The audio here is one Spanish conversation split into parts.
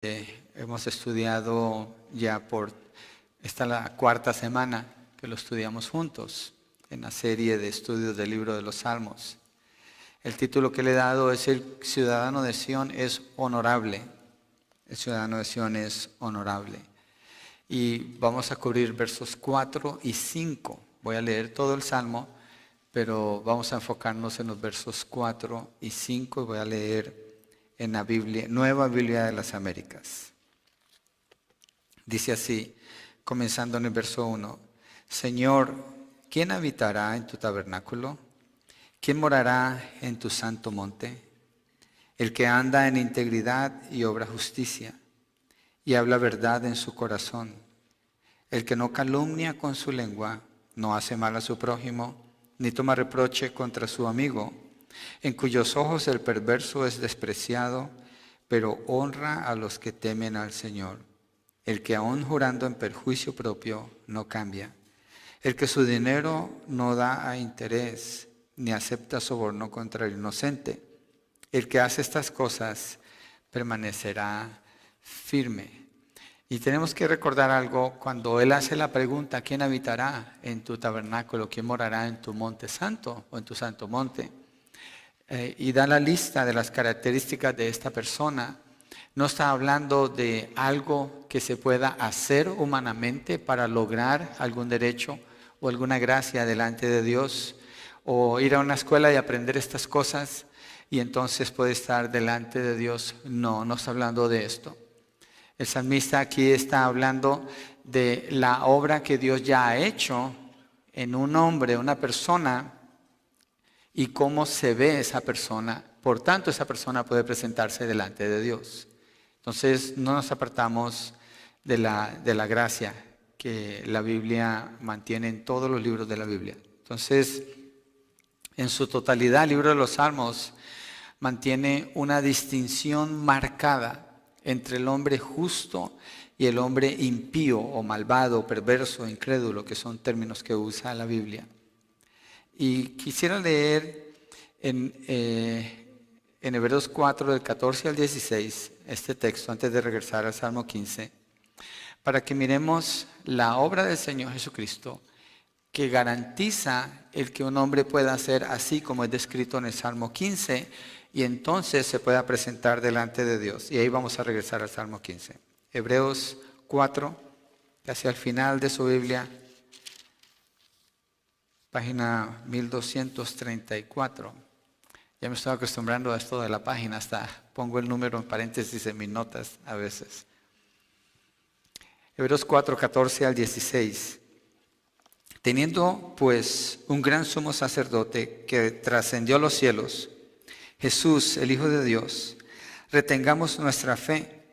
Hemos estudiado esta es la cuarta semana que lo estudiamos juntos en la serie de estudios del libro de los Salmos. El título que le he dado es El ciudadano de Sión es honorable. El ciudadano de Sión es honorable. Y vamos a cubrir versos 4 y 5. Voy a leer todo el Salmo, pero vamos a enfocarnos en los versos 4 y 5 y voy a leer en la Biblia, Nueva Biblia de las Américas. Dice así, comenzando en el verso 1. Señor, ¿quién habitará en tu tabernáculo? ¿Quién morará en tu santo monte? El que anda en integridad y obra justicia, y habla verdad en su corazón. El que no calumnia con su lengua, no hace mal a su prójimo, ni toma reproche contra su amigo, en cuyos ojos el perverso es despreciado, pero honra a los que temen al Señor. El que aun jurando en perjuicio propio no cambia. El que su dinero no da a interés, ni acepta soborno contra el inocente. El que hace estas cosas permanecerá firme. Y tenemos que recordar algo cuando Él hace la pregunta, ¿quién habitará en tu tabernáculo? ¿Quién morará en tu monte santo o en tu santo monte? Y da la lista de las características de esta persona. No está hablando de algo que se pueda hacer humanamente para lograr algún derecho o alguna gracia delante de Dios, o ir a una escuela y aprender estas cosas y entonces puede estar delante de Dios. No está hablando de esto. El salmista aquí está hablando de la obra que Dios ya ha hecho en un hombre, una persona, y cómo se ve esa persona. Por tanto, esa persona puede presentarse delante de Dios. Entonces, no nos apartamos de la gracia que la Biblia mantiene en todos los libros de la Biblia. Entonces, en su totalidad, el libro de los Salmos mantiene una distinción marcada entre el hombre justo y el hombre impío o malvado, perverso, incrédulo, que son términos que usa la Biblia. Y quisiera leer en Hebreos 4, del 14 al 16, este texto, antes de regresar al Salmo 15, para que miremos la obra del Señor Jesucristo, que garantiza el que un hombre pueda hacer así como es descrito en el Salmo 15, y entonces se pueda presentar delante de Dios. Y ahí vamos a regresar al Salmo 15. Hebreos 4, casi al final de su Biblia, página 1234. Ya me estoy acostumbrando a esto de la página, hasta pongo el número en paréntesis en mis notas a veces. Hebreos 4, 14 al 16. Teniendo pues un gran sumo sacerdote que trascendió los cielos, Jesús, el Hijo de Dios, retengamos nuestra fe,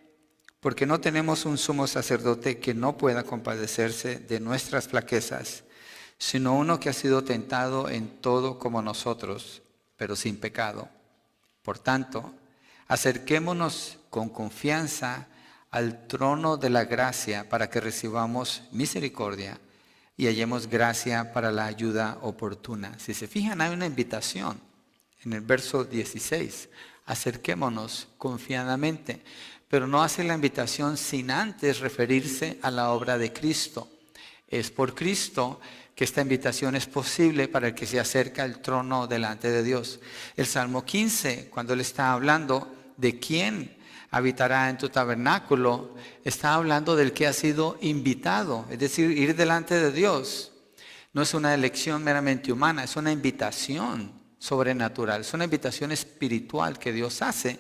porque no tenemos un sumo sacerdote que no pueda compadecerse de nuestras flaquezas, sino uno que ha sido tentado en todo como nosotros, pero sin pecado. Por tanto, acerquémonos con confianza al trono de la gracia para que recibamos misericordia y hallemos gracia para la ayuda oportuna. Si se fijan, hay una invitación en el verso 16. Acerquémonos confiadamente, pero no hace la invitación sin antes referirse a la obra de Cristo. Es por Cristo que esta invitación es posible para el que se acerca al trono delante de Dios. El Salmo 15, cuando él está hablando de quién habitará en tu tabernáculo, está hablando del que ha sido invitado, es decir, ir delante de Dios. No es una elección meramente humana, es una invitación sobrenatural, es una invitación espiritual que Dios hace,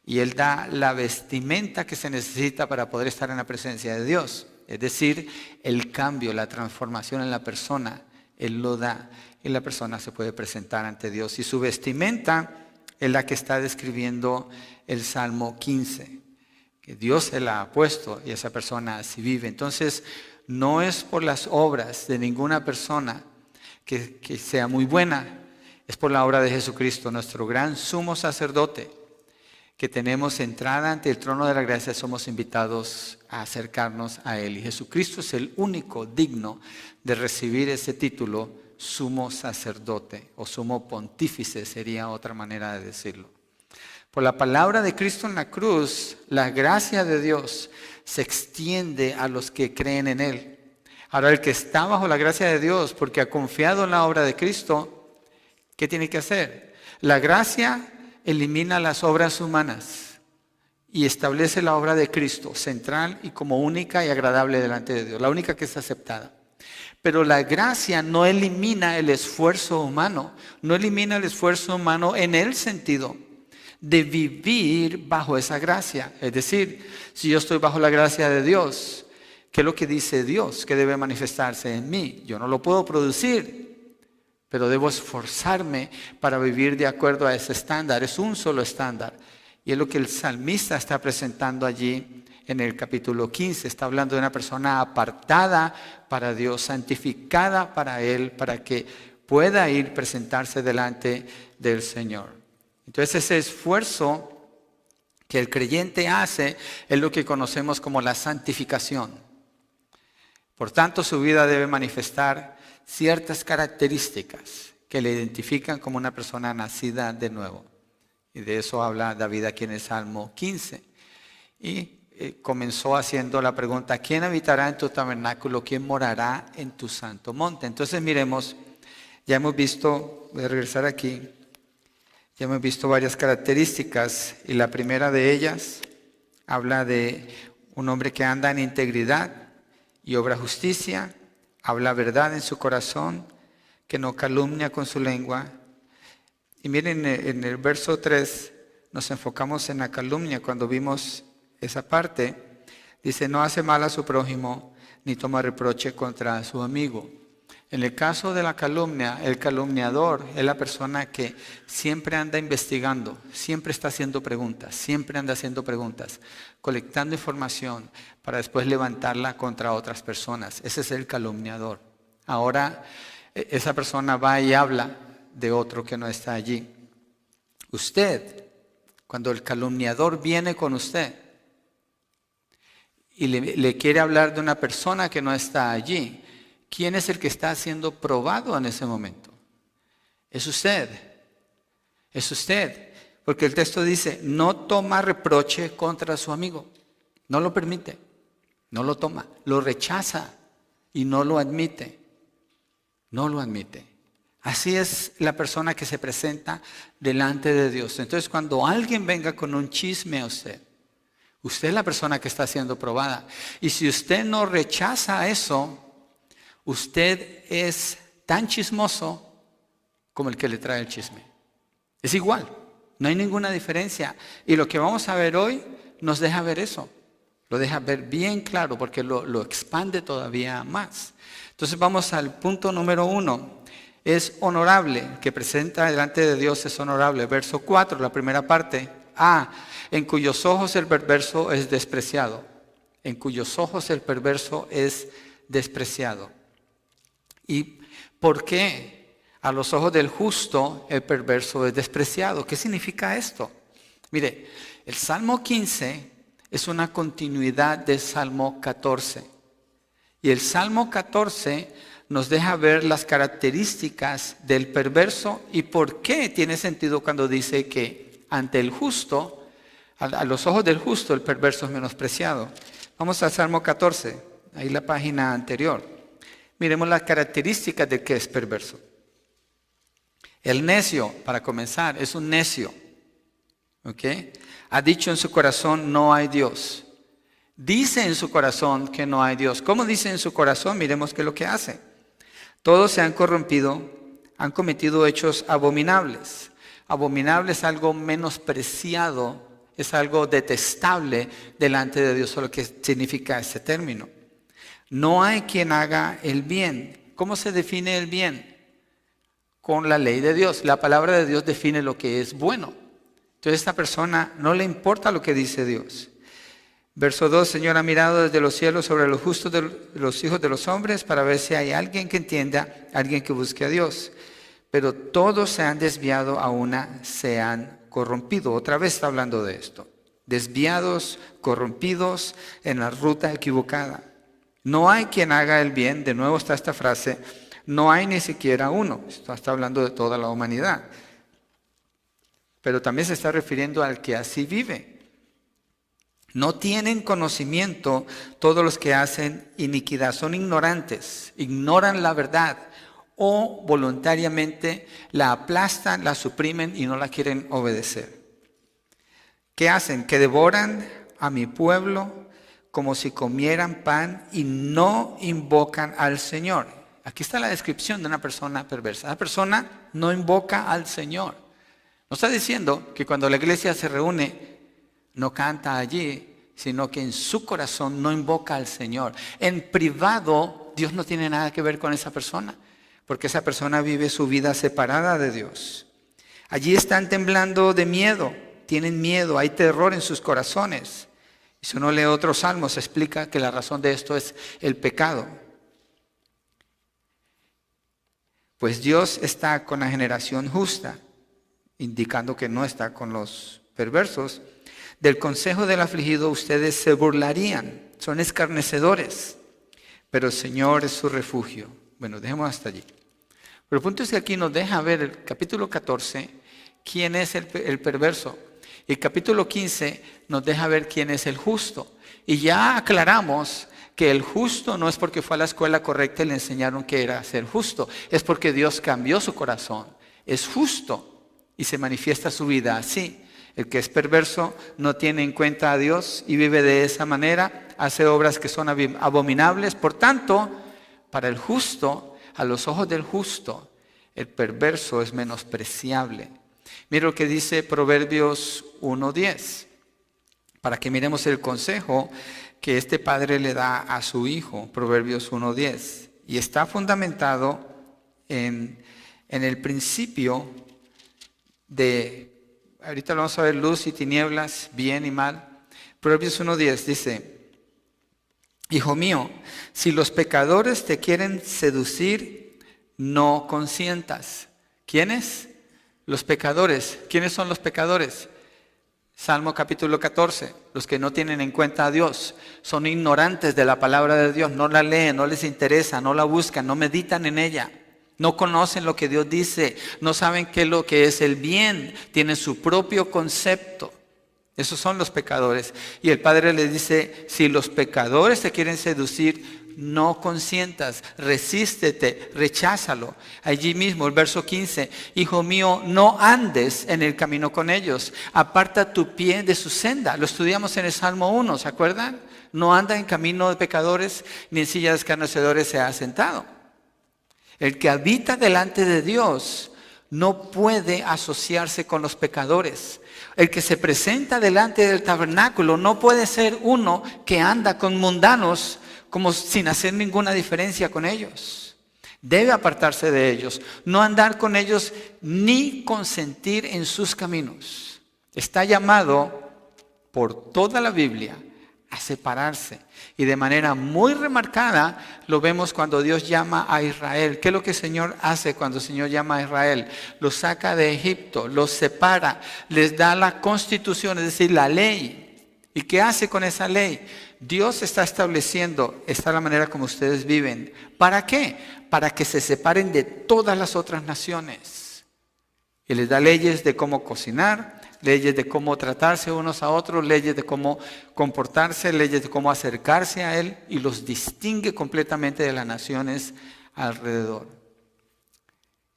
y Él da la vestimenta que se necesita para poder estar en la presencia de Dios. Es decir, el cambio, la transformación en la persona, Él lo da y la persona se puede presentar ante Dios. Y su vestimenta es la que está describiendo el Salmo 15, que Dios se la ha puesto y esa persona así vive. Entonces, no es por las obras de ninguna persona que sea muy buena, es por la obra de Jesucristo, nuestro gran sumo sacerdote, que tenemos entrada ante el trono de la gracia. Somos invitados a acercarnos a Él. Y Jesucristo es el único digno de recibir ese título, sumo sacerdote o sumo pontífice, sería otra manera de decirlo. Por la palabra de Cristo en la cruz, la gracia de Dios se extiende a los que creen en Él. Ahora, el que está bajo la gracia de Dios porque ha confiado en la obra de Cristo, ¿qué tiene que hacer? La gracia elimina las obras humanas y establece la obra de Cristo central y como única y agradable delante de Dios, la única que es aceptada. Pero la gracia no elimina el esfuerzo humano, no elimina el esfuerzo humano en el sentido de vivir bajo esa gracia. Es decir, si yo estoy bajo la gracia de Dios, ¿qué es lo que dice Dios que debe manifestarse en mí? Yo no lo puedo producir, pero debo esforzarme para vivir de acuerdo a ese estándar. Es un solo estándar. Y es lo que el salmista está presentando allí en el capítulo 15. Está hablando de una persona apartada para Dios, santificada para Él, para que pueda ir presentarse delante del Señor. Entonces ese esfuerzo que el creyente hace es lo que conocemos como la santificación. Por tanto, su vida debe manifestar ciertas características que le identifican como una persona nacida de nuevo. Y de eso habla David aquí en el Salmo 15. Y comenzó haciendo la pregunta, ¿quién habitará en tu tabernáculo? ¿Quién morará en tu santo monte? Entonces miremos, ya hemos visto, voy a regresar aquí, ya hemos visto varias características y la primera de ellas habla de un hombre que anda en integridad y obra justicia, habla verdad en su corazón, que no calumnia con su lengua. Y miren, en el verso 3 nos enfocamos en la calumnia cuando vimos esa parte. Dice, no hace mal a su prójimo ni toma reproche contra su amigo. En el caso de la calumnia, el calumniador es la persona que siempre anda investigando, siempre está haciendo preguntas, siempre anda haciendo preguntas, colectando información para después levantarla contra otras personas. Ese es el calumniador. Ahora, esa persona va y habla de otro que no está allí. Usted, cuando el calumniador viene con usted y le quiere hablar de una persona que no está allí, ¿quién es el que está siendo probado en ese momento? Es usted. Es usted. Porque el texto dice, no toma reproche contra su amigo. No lo permite. No lo toma. Lo rechaza y no lo admite. No lo admite. Así es la persona que se presenta delante de Dios. Entonces, cuando alguien venga con un chisme a usted, usted es la persona que está siendo probada. Y si usted no rechaza eso, usted es tan chismoso como el que le trae el chisme. Es igual, no hay ninguna diferencia. Y lo que vamos a ver hoy nos deja ver eso. Lo deja ver bien claro porque lo expande todavía más. Entonces vamos al punto número 1. Es honorable, que presenta delante de Dios es honorable. Verso 4, la primera parte. En cuyos ojos el perverso es despreciado. En cuyos ojos el perverso es despreciado. ¿Y por qué a los ojos del justo el perverso es despreciado? ¿Qué significa esto? Mire, el Salmo 15 es una continuidad del Salmo 14. Y el Salmo 14 nos deja ver las características del perverso y por qué tiene sentido cuando dice que ante el justo, a los ojos del justo, el perverso es menospreciado. Vamos al Salmo 14, ahí la página anterior. Miremos las características de que es perverso. El necio, para comenzar, es un necio. ¿Ok? Ha dicho en su corazón, no hay Dios. Dice en su corazón que no hay Dios. ¿Cómo dice en su corazón? Miremos qué es lo que hace. Todos se han corrompido, han cometido hechos abominables. Abominable es algo menospreciado, es algo detestable delante de Dios. Eso es lo que significa ese término. No hay quien haga el bien. ¿Cómo se define el bien? Con la ley de Dios. La palabra de Dios define lo que es bueno. Entonces a esta persona no le importa lo que dice Dios. Verso 2, Señor ha mirado desde los cielos sobre los justos de los hijos de los hombres para ver si hay alguien que entienda, alguien que busque a Dios. Pero todos se han desviado, a una se han corrompido. Otra vez está hablando de esto. Desviados, corrompidos en la ruta equivocada. No hay quien haga el bien, de nuevo está esta frase, no hay ni siquiera uno. Esto está hablando de toda la humanidad. pero también se está refiriendo al que así vive. No tienen conocimiento todos los que hacen iniquidad, son ignorantes, ignoran la verdad o voluntariamente la aplastan, la suprimen y no la quieren obedecer. ¿Qué hacen? Que devoran a mi pueblo como si comieran pan y no invocan al Señor. Aquí está la descripción de una persona perversa. La persona no invoca al Señor. No está diciendo que cuando la iglesia se reúne, no canta allí, sino que en su corazón no invoca al Señor. En privado, Dios no tiene nada que ver con esa persona, porque esa persona vive su vida separada de Dios. Allí están temblando de miedo, tienen miedo, hay terror en sus corazones. Y si uno lee otros salmos, explica que la razón de esto es el pecado. Pues Dios está con la generación justa, indicando que no está con los perversos. Del consejo del afligido ustedes se burlarían, son escarnecedores, pero el Señor es su refugio. Bueno, dejemos hasta allí. Pero el punto es que aquí nos deja ver el capítulo 14, quién es el perverso. Y el capítulo 15 nos deja ver quién es el justo. Y ya aclaramos que el justo no es porque fue a la escuela correcta y le enseñaron que era ser justo. Es porque Dios cambió su corazón. Es justo y se manifiesta su vida así. El que es perverso no tiene en cuenta a Dios y vive de esa manera. Hace obras que son abominables. Por tanto, para el justo, a los ojos del justo, el perverso es menospreciable. Mira lo que dice Proverbios 1:10, para que miremos el consejo que este padre le da a su hijo, Proverbios 1:10. Y está fundamentado en el principio de, ahorita lo vamos a ver, luz y tinieblas, bien y mal. Proverbios 1:10 dice, hijo mío, si los pecadores te quieren seducir, no consientas. ¿Quiénes? Los pecadores. ¿Quiénes son los pecadores? Salmo capítulo 14. Los que no tienen en cuenta a Dios. Son ignorantes de la palabra de Dios. No la leen, no les interesa, no la buscan, no meditan en ella. No conocen lo que Dios dice. No saben qué es lo que es el bien. Tienen su propio concepto. Esos son los pecadores. Y el Padre le dice, si los pecadores te quieren seducir, no consientas, resístete, recházalo. Allí mismo, el verso 15, hijo mío, no andes en el camino con ellos, aparta tu pie de su senda. Lo estudiamos en el Salmo 1, ¿se acuerdan? No anda en camino de pecadores, ni en silla de escarnecedores se ha sentado. El que habita delante de Dios no puede asociarse con los pecadores. El que se presenta delante del tabernáculo no puede ser uno que anda con mundanos, como sin hacer ninguna diferencia con ellos. Debe apartarse de ellos, no andar con ellos ni consentir en sus caminos. Está llamado por toda la Biblia a separarse. Y de manera muy remarcada lo vemos cuando Dios llama a Israel. ¿Qué es lo que el Señor hace cuando el Señor llama a Israel? Los saca de Egipto, los separa, les da la constitución, es decir, la ley. ¿Y qué hace con esa ley? Dios está estableciendo, esta es la manera como ustedes viven. ¿Para qué? Para que se separen de todas las otras naciones. Y les da leyes de cómo cocinar, leyes de cómo tratarse unos a otros, leyes de cómo comportarse, leyes de cómo acercarse a Él, y los distingue completamente de las naciones alrededor.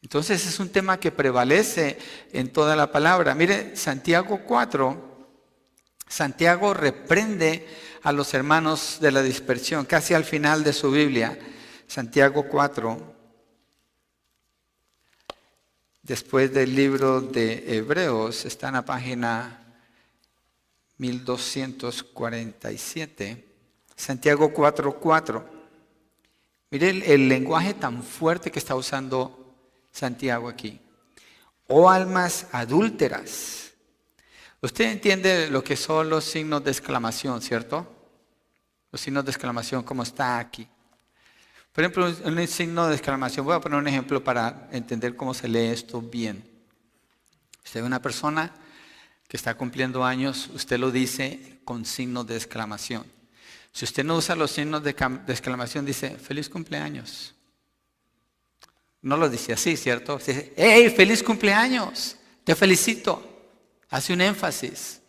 Entonces es un tema que prevalece en toda la palabra. Mire, Santiago 4, Santiago reprende a los hermanos de la dispersión, casi al final de su Biblia. Santiago 4, después del libro de Hebreos, está en la página 1247. Santiago 4:4. Mire el lenguaje tan fuerte que está usando Santiago aquí. Oh almas adúlteras. Usted entiende lo que son los signos de exclamación, ¿cierto? Los signos de exclamación, como está aquí. Por ejemplo, un signo de exclamación, voy a poner un ejemplo para entender cómo se lee esto bien. Usted ve una persona que está cumpliendo años, usted lo dice con signos de exclamación. Si usted no usa los signos de exclamación, dice, feliz cumpleaños. No lo dice así, ¿cierto? Dice, ¡hey, feliz cumpleaños! Te felicito. Hace un énfasis.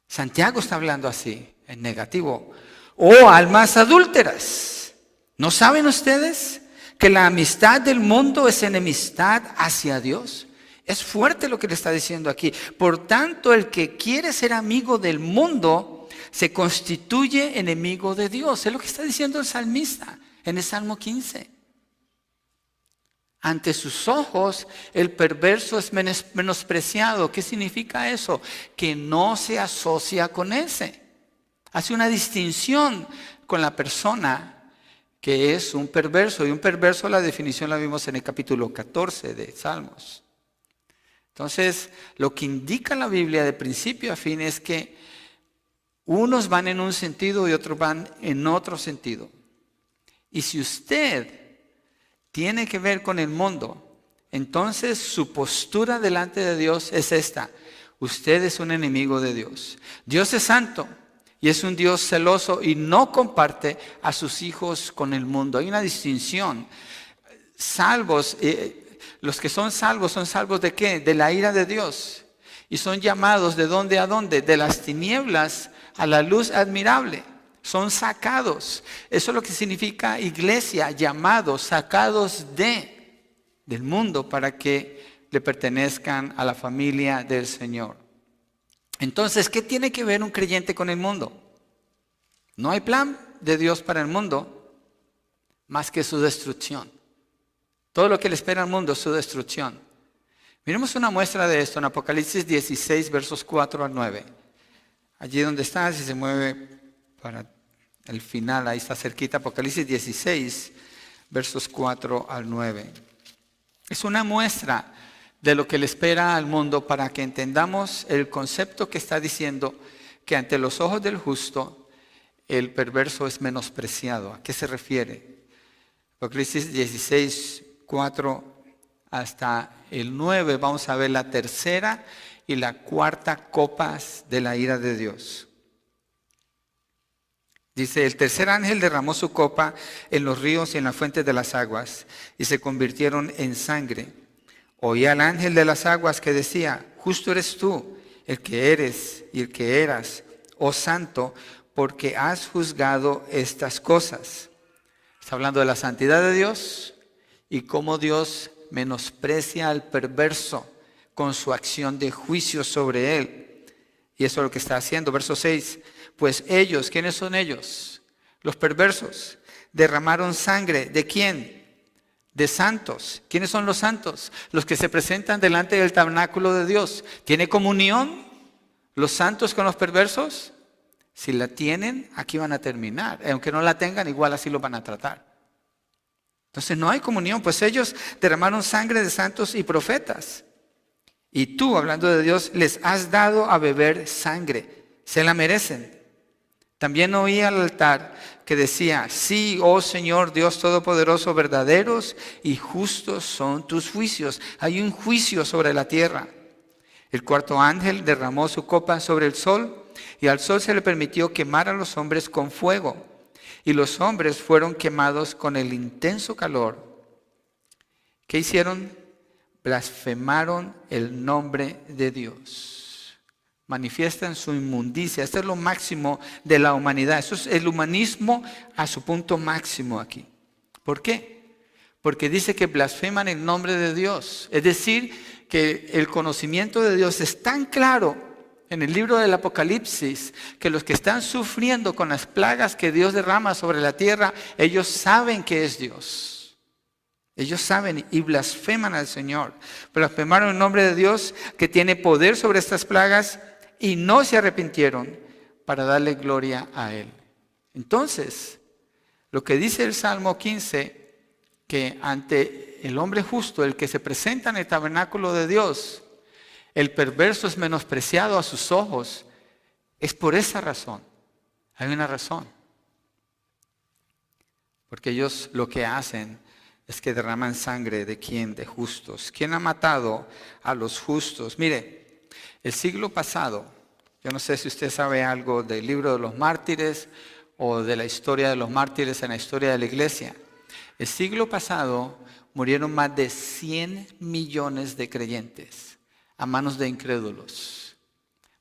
Santiago está hablando así, en negativo. ¡Oh, almas adúlteras! ¿No saben ustedes que la amistad del mundo es enemistad hacia Dios? Es fuerte lo que le está diciendo aquí. Por tanto, el que quiere ser amigo del mundo se constituye enemigo de Dios. Es lo que está diciendo el salmista en el Salmo 15. Ante sus ojos el perverso es menospreciado. ¿Qué significa eso? Que no se asocia con ese. Hace una distinción con la persona que es un perverso. Y un perverso, la definición la vimos en el capítulo 14 de Salmos. Entonces, lo que indica la Biblia de principio a fin es que unos van en un sentido y otros van en otro sentido. Y si usted tiene que ver con el mundo, entonces su postura delante de Dios es esta: usted es un enemigo de Dios. Dios es santo y es un Dios celoso y no comparte a sus hijos con el mundo. Hay una distinción. Salvos, los que son salvos ¿de qué? De la ira de Dios. Y son llamados ¿de dónde a dónde? De las tinieblas a la luz admirable. Son sacados. Eso es lo que significa iglesia, llamados, sacados del mundo para que le pertenezcan a la familia del Señor. Entonces, ¿qué tiene que ver un creyente con el mundo? No hay plan de Dios para el mundo más que su destrucción. Todo lo que le espera al mundo es su destrucción. Miremos una muestra de esto en Apocalipsis 16, versos 4 al 9. Allí donde está, si se mueve para el final, ahí está cerquita, Apocalipsis 16, versos 4 al 9. Es una muestra de lo que le espera al mundo para que entendamos el concepto que está diciendo que ante los ojos del justo el perverso es menospreciado. ¿A qué se refiere? Apocalipsis 16, 4 hasta el 9, vamos a ver la tercera y la cuarta copas de la ira de Dios. Dice: el tercer ángel derramó su copa en los ríos y en las fuentes de las aguas, y se convirtieron en sangre. Oí al ángel de las aguas que decía: justo eres tú, el que eres y el que eras, oh santo, porque has juzgado estas cosas. Está hablando de la santidad de Dios y cómo Dios menosprecia al perverso con su acción de juicio sobre él. Y eso es lo que está haciendo. Verso 6. Pues ellos, ¿quiénes son ellos? Los perversos. Derramaron sangre. ¿De quién? De santos. ¿Quiénes son los santos? Los que se presentan delante del tabernáculo de Dios. ¿Tiene comunión los santos con los perversos? Si la tienen, aquí van a terminar. Aunque no la tengan, igual así lo van a tratar. Entonces no hay comunión, pues ellos derramaron sangre de santos y profetas. Y tú, hablando de Dios, les has dado a beber sangre. Se la merecen. También oí al altar que decía: sí, oh Señor Dios Todopoderoso, verdaderos y justos son tus juicios. Hay un juicio sobre la tierra. El cuarto ángel derramó su copa sobre el sol, y al sol se le permitió quemar a los hombres con fuego. Y los hombres fueron quemados con el intenso calor. ¿Qué hicieron? Blasfemaron el nombre de Dios. Manifiestan su inmundicia. Esto es lo máximo de la humanidad. Eso es el humanismo a su punto máximo aquí. ¿Por qué? Porque dice que blasfeman el nombre de Dios. Es decir, que el conocimiento de Dios es tan claro en el libro del Apocalipsis que los que están sufriendo con las plagas que Dios derrama sobre la tierra, ellos saben que es Dios. Ellos saben y blasfeman al Señor. Blasfemaron el nombre de Dios que tiene poder sobre estas plagas y no se arrepintieron para darle gloria a Él. Entonces, lo que dice el Salmo 15, que ante el hombre justo, el que se presenta en el tabernáculo de Dios, el perverso es menospreciado a sus ojos, es por esa razón. Hay una razón. Porque ellos lo que hacen es que derraman sangre ¿de quién? De justos. ¿Quién ha matado a los justos? Mire, el siglo pasado, yo no sé si usted sabe algo del libro de los mártires o de la historia de los mártires en la historia de la iglesia. El siglo pasado murieron más de 100 millones de creyentes a manos de incrédulos.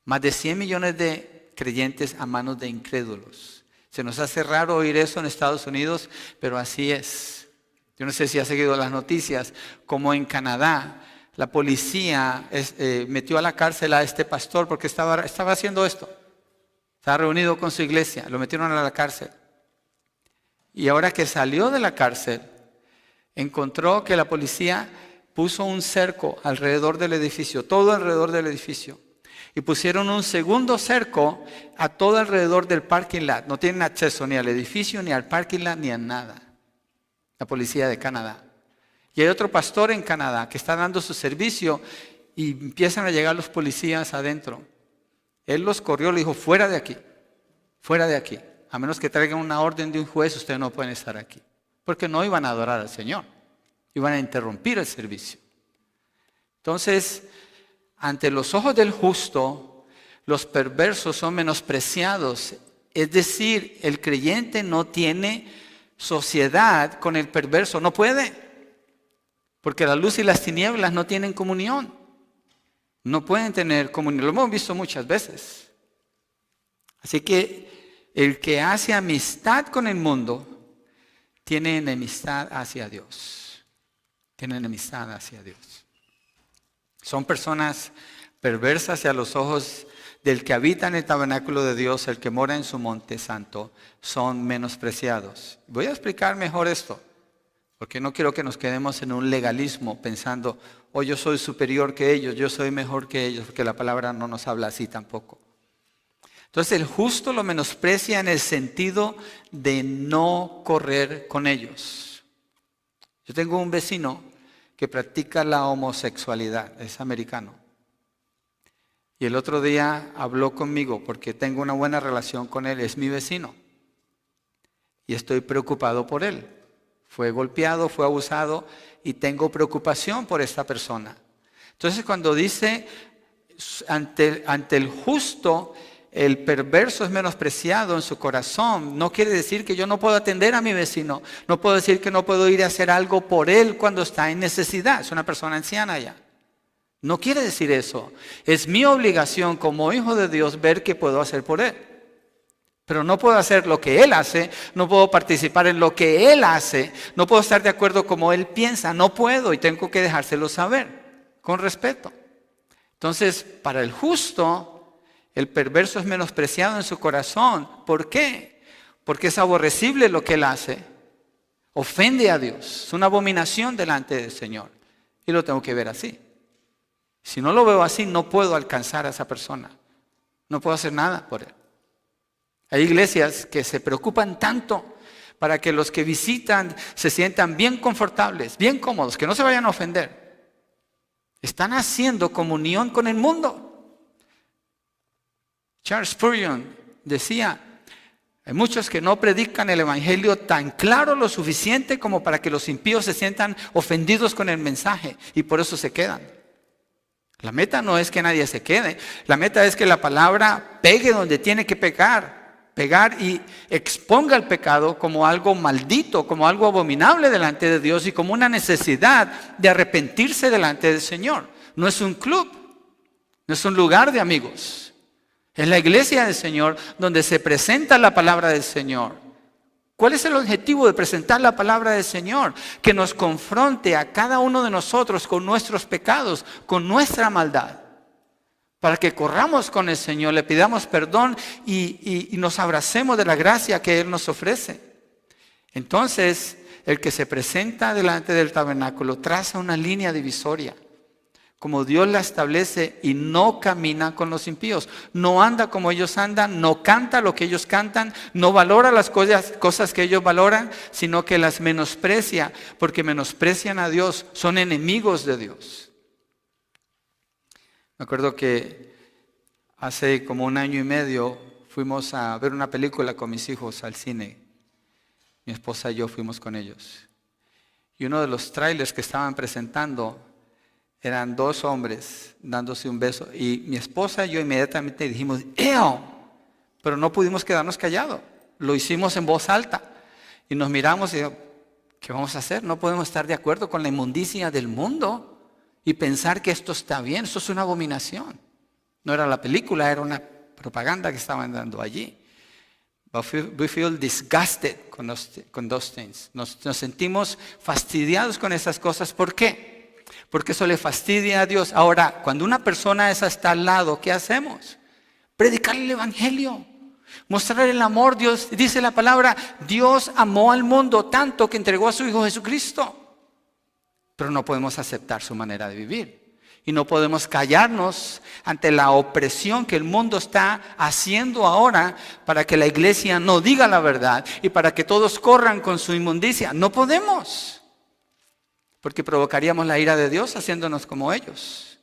Más de 100 millones de creyentes a manos de incrédulos. Se nos hace raro oír eso en Estados Unidos, pero así es. Yo no sé si ha seguido las noticias, como en Canadá, la policía metió a la cárcel a este pastor porque estaba haciendo esto. Estaba reunido con su iglesia, lo metieron a la cárcel. Y ahora que salió de la cárcel, encontró que la policía puso un cerco alrededor del edificio, todo alrededor del edificio. Y pusieron un segundo cerco a todo alrededor del parking lot. No tienen acceso ni al edificio, ni al parking lot, ni a nada. La policía de Canadá. Y hay otro pastor en Canadá que está dando su servicio y empiezan a llegar los policías adentro. Él los corrió, le dijo, fuera de aquí, fuera de aquí. A menos que traigan una orden de un juez, ustedes no pueden estar aquí. Porque no iban a adorar al Señor. Iban a interrumpir el servicio. Entonces, ante los ojos del justo, los perversos son menospreciados. Es decir, el creyente no tiene sociedad con el perverso. No puede. Porque la luz y las tinieblas no tienen comunión. No pueden tener comunión. Lo hemos visto muchas veces. Así que el que hace amistad con el mundo tiene enemistad hacia Dios. Tiene enemistad hacia Dios. Son personas perversas y a los ojos del que habita en el tabernáculo de Dios, el que mora en su monte santo, son menospreciados. Voy a explicar mejor esto, porque no quiero que nos quedemos en un legalismo pensando, oh, yo soy superior que ellos, yo soy mejor que ellos, porque la palabra no nos habla así tampoco. Entonces el justo lo menosprecia en el sentido de no correr con ellos. Yo tengo un vecino que practica la homosexualidad, es americano. Y el otro día habló conmigo porque tengo una buena relación con él, es mi vecino. Y estoy preocupado por él. Fue golpeado, fue abusado y tengo preocupación por esta persona. Entonces cuando dice ante el justo, el perverso es menospreciado en su corazón, no quiere decir que yo no puedo atender a mi vecino, no puedo decir que no puedo ir a hacer algo por él cuando está en necesidad, es una persona anciana ya. No quiere decir eso, es mi obligación como hijo de Dios ver qué puedo hacer por él. Pero no puedo hacer lo que él hace, no puedo participar en lo que él hace, no puedo estar de acuerdo como él piensa, no puedo y tengo que dejárselo saber, con respeto. Entonces, para el justo, el perverso es menospreciado en su corazón. ¿Por qué? Porque es aborrecible lo que él hace. Ofende a Dios. Es una abominación delante del Señor. Y lo tengo que ver así. Si no lo veo así, no puedo alcanzar a esa persona. No puedo hacer nada por él. Hay iglesias que se preocupan tanto para que los que visitan se sientan bien confortables, bien cómodos, que no se vayan a ofender. Están haciendo comunión con el mundo. Charles Spurgeon decía, hay muchos que no predican el evangelio tan claro lo suficiente como para que los impíos se sientan ofendidos con el mensaje y por eso se quedan. La meta no es que nadie se quede, la meta es que la palabra pegue donde tiene que pegar y exponga el pecado como algo maldito, como algo abominable delante de Dios y como una necesidad de arrepentirse delante del Señor. No es un club, no es un lugar de amigos. Es la iglesia del Señor donde se presenta la palabra del Señor. ¿Cuál es el objetivo de presentar la palabra del Señor? Que nos confronte a cada uno de nosotros con nuestros pecados, con nuestra maldad. Para que corramos con el Señor, le pidamos perdón y nos abracemos de la gracia que Él nos ofrece. Entonces, el que se presenta delante del tabernáculo traza una línea divisoria, como Dios la establece, y no camina con los impíos. No anda como ellos andan, no canta lo que ellos cantan, no valora las cosas que ellos valoran, sino que las menosprecia, porque menosprecian a Dios, son enemigos de Dios. Me acuerdo que hace como 1 año y medio fuimos a ver una película con mis hijos al cine. Mi esposa y yo fuimos con ellos. Y uno de los trailers que estaban presentando eran 2 hombres dándose un beso. Y mi esposa y yo inmediatamente dijimos, ¡eo! Pero no pudimos quedarnos callados. Lo hicimos en voz alta. Y nos miramos y dijimos, ¿qué vamos a hacer? No podemos estar de acuerdo con la inmundicia del mundo. y pensar que esto está bien. Esto es una abominación. No era la película, era una propaganda que estaban dando allí. But we feel disgusted con those things. Nos sentimos fastidiados con esas cosas. ¿Por qué? Porque eso le fastidia a Dios. Ahora, cuando una persona esa está al lado, ¿qué hacemos? Predicarle el evangelio. Mostrar el amor. Dios dice la palabra, Dios amó al mundo tanto que entregó a su Hijo Jesucristo. Pero no podemos aceptar su manera de vivir. Y no podemos callarnos ante la opresión que el mundo está haciendo ahora para que la iglesia no diga la verdad y para que todos corran con su inmundicia. No podemos. Porque provocaríamos la ira de Dios haciéndonos como ellos.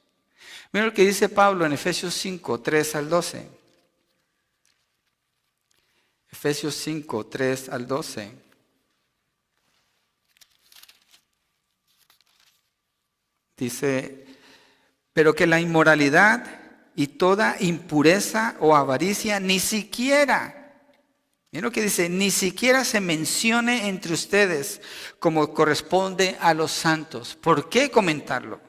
Mira lo que dice Pablo en Efesios 5, 3 al 12. Efesios 5, 3 al 12. Dice, pero que la inmoralidad y toda impureza o avaricia ni siquiera, miren lo que dice, ni siquiera se mencione entre ustedes como corresponde a los santos. ¿Por qué comentarlo?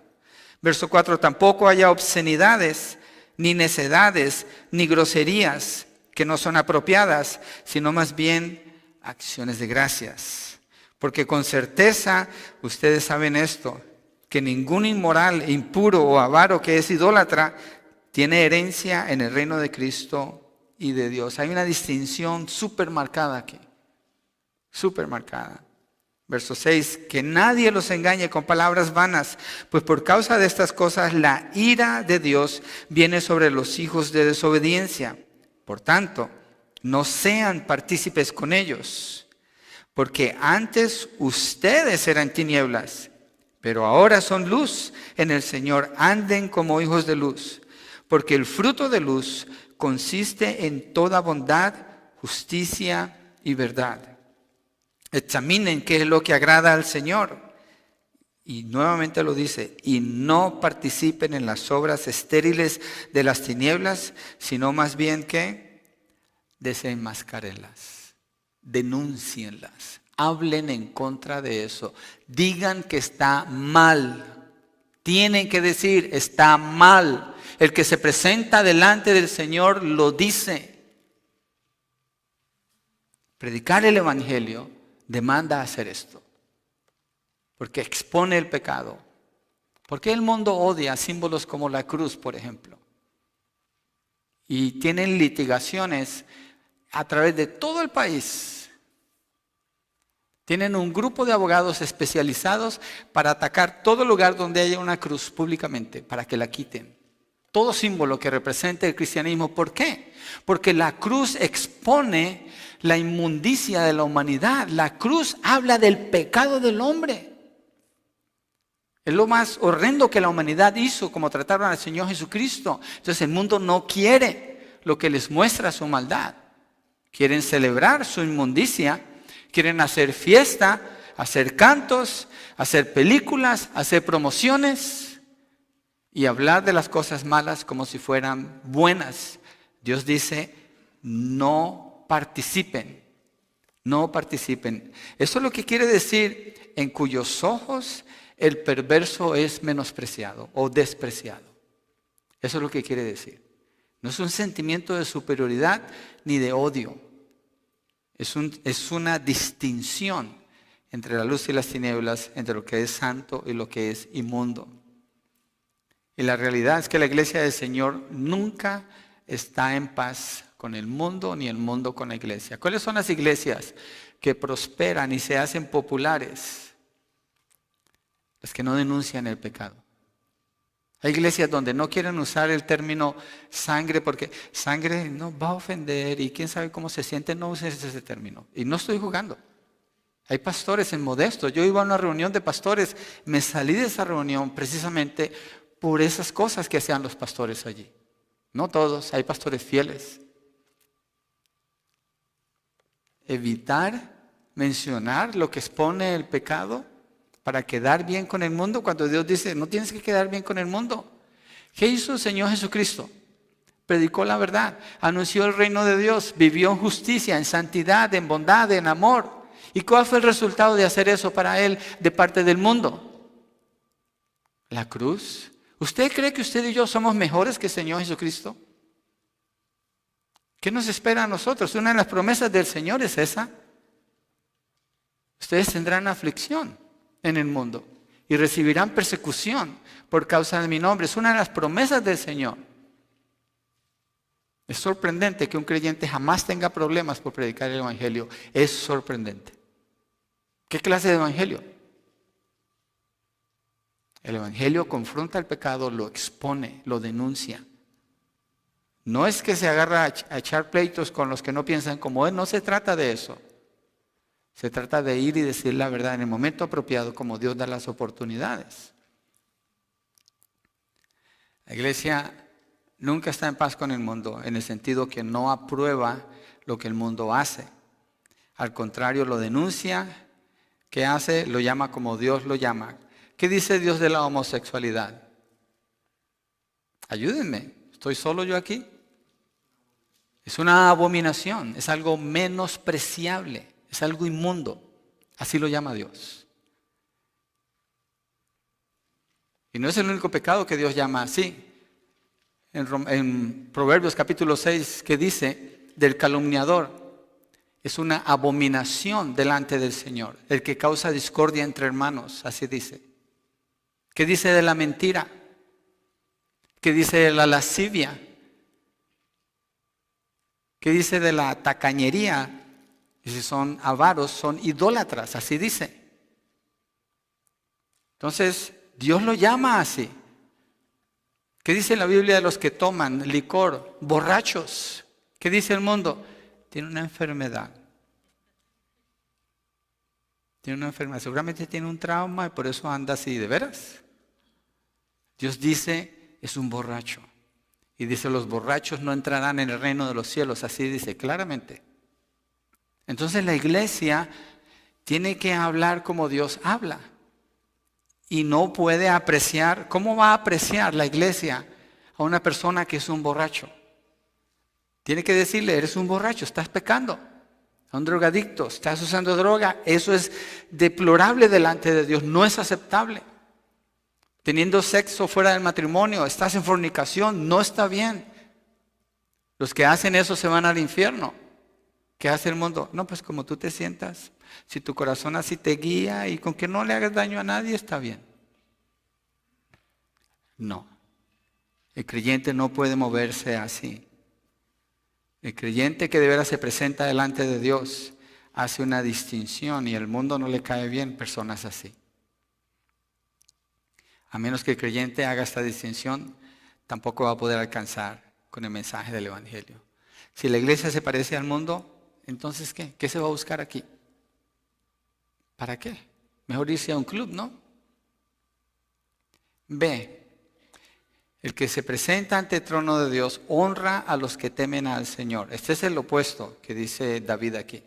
Verso 4, tampoco haya obscenidades, ni necedades, ni groserías que no son apropiadas, sino más bien acciones de gracias. Porque con certeza ustedes saben esto, que ningún inmoral, impuro o avaro que es idólatra tiene herencia en el reino de Cristo y de Dios. Hay una distinción súper marcada aquí, súper marcada. Verso 6, que nadie los engañe con palabras vanas, pues por causa de estas cosas la ira de Dios viene sobre los hijos de desobediencia. Por tanto, no sean partícipes con ellos, porque antes ustedes eran tinieblas, pero ahora son luz en el Señor. Anden como hijos de luz, porque el fruto de luz consiste en toda bondad, justicia y verdad. Examinen qué es lo que agrada al Señor. Y nuevamente lo dice, y no participen en las obras estériles de las tinieblas, sino más bien que desenmascarenlas, denúncienlas. Hablen en contra de eso. Digan que está mal. Tienen que decir, está mal. El que se presenta delante del Señor lo dice. Predicar el evangelio demanda hacer esto. Porque expone el pecado. ¿Por qué el mundo odia símbolos como la cruz, por ejemplo? Y tienen litigaciones a través de todo el país. Tienen un grupo de abogados especializados para atacar todo lugar donde haya una cruz públicamente, para que la quiten. Todo símbolo que represente el cristianismo. ¿Por qué? Porque la cruz expone la inmundicia de la humanidad. La cruz habla del pecado del hombre. Es lo más horrendo que la humanidad hizo, como trataron al Señor Jesucristo. Entonces el mundo no quiere lo que les muestra su maldad. Quieren celebrar su inmundicia. Quieren hacer fiesta, hacer cantos, hacer películas, hacer promociones y hablar de las cosas malas como si fueran buenas. Dios dice, no participen, no participen. Eso es lo que quiere decir, en cuyos ojos el perverso es menospreciado o despreciado. Eso es lo que quiere decir. No es un sentimiento de superioridad ni de odio. Es una distinción entre la luz y las tinieblas, entre lo que es santo y lo que es inmundo. Y la realidad es que la iglesia del Señor nunca está en paz con el mundo, ni el mundo con la iglesia. ¿Cuáles son las iglesias que prosperan y se hacen populares? Las que no denuncian el pecado. Hay iglesias donde no quieren usar el término sangre porque sangre no va a ofender y quién sabe cómo se siente, no uses ese término. Y no estoy jugando. Hay pastores en Modesto. Yo iba a una reunión de pastores, me salí de esa reunión precisamente por esas cosas que hacían los pastores allí. No todos, hay pastores fieles. Evitar mencionar lo que expone el pecado para quedar bien con el mundo, cuando Dios dice, no tienes que quedar bien con el mundo. ¿Qué hizo el Señor Jesucristo? Predicó la verdad, anunció el reino de Dios, vivió en justicia, en santidad, en bondad, en amor. ¿Y cuál fue el resultado de hacer eso para Él de parte del mundo? la cruz. ¿Usted cree que usted y yo somos mejores que el Señor Jesucristo? ¿Qué nos espera a nosotros? Una de las promesas del Señor es esa. Ustedes tendrán aflicción en el mundo y recibirán persecución por causa de mi nombre. Es una de las promesas del Señor. Es sorprendente que un creyente jamás tenga problemas por predicar el Evangelio. Es sorprendente. ¿Qué clase de Evangelio? El Evangelio confronta el pecado, lo expone, lo denuncia. No es que se agarra a echar pleitos con los que no piensan como él, no se trata de eso. Se trata de ir y decir la verdad en el momento apropiado, como Dios da las oportunidades. La iglesia nunca está en paz con el mundo, en el sentido que no aprueba lo que el mundo hace. Al contrario, lo denuncia. ¿Qué hace? Lo llama como Dios lo llama. ¿Qué dice Dios de la homosexualidad? Ayúdenme, ¿estoy solo yo aquí? Es una abominación, es algo menospreciable, es algo inmundo. Así lo llama Dios. Y no es el único pecado que Dios llama así. En Proverbios capítulo 6, que dice del calumniador, es una abominación delante del Señor, el que causa discordia entre hermanos, así dice. ¿Qué dice de la mentira? ¿Qué dice de la lascivia? ¿Qué dice de la tacañería? Y si son avaros, son idólatras, así dice. Entonces, Dios lo llama así. ¿Qué dice la Biblia de los que toman licor? Borrachos. ¿Qué dice el mundo? Tiene una enfermedad. Tiene una enfermedad. Seguramente tiene un trauma y por eso anda así, ¿de veras? Dios dice, es un borracho. Y dice, los borrachos no entrarán en el reino de los cielos. Así dice claramente. Entonces la iglesia tiene que hablar como Dios habla. Y no puede apreciar. ¿Cómo va a apreciar la iglesia a una persona que es un borracho? Tiene que decirle, eres un borracho, estás pecando. A un drogadicto, estás usando droga. Eso es deplorable delante de Dios, no es aceptable. Teniendo sexo fuera del matrimonio, estás en fornicación, no está bien. Los que hacen eso se van al infierno. ¿Qué hace el mundo? No, pues como tú te sientas, si tu corazón así te guía y con que no le hagas daño a nadie, está bien. No, el creyente no puede moverse así. El creyente que de veras se presenta delante de Dios hace una distinción y al mundo no le cae bien personas así. A menos que el creyente haga esta distinción, tampoco va a poder alcanzar con el mensaje del Evangelio. Si la iglesia se parece al mundo, entonces ¿qué? ¿Qué se va a buscar aquí? ¿Para qué? Mejor irse a un club, ¿no? B. El que se presenta ante el trono de Dios honra a los que temen al Señor. Este es el opuesto que dice David aquí.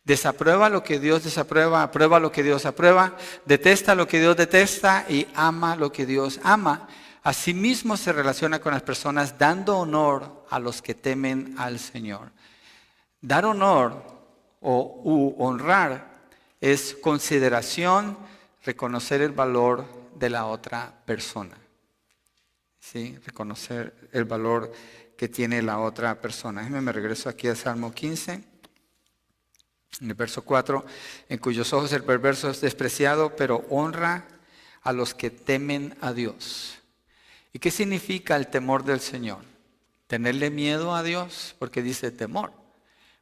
Desaprueba lo que Dios desaprueba, aprueba lo que Dios aprueba, detesta lo que Dios detesta y ama lo que Dios ama. Asimismo se relaciona con las personas dando honor a los que temen al Señor. Dar honor o honrar es consideración, reconocer el valor de la otra persona. ¿Sí? Reconocer el valor que tiene la otra persona. Me regreso aquí al Salmo 15, en el verso 4, en cuyos ojos el perverso es despreciado, pero honra a los que temen a Dios. ¿Y qué significa el temor del Señor? Tenerle miedo a Dios, porque dice temor.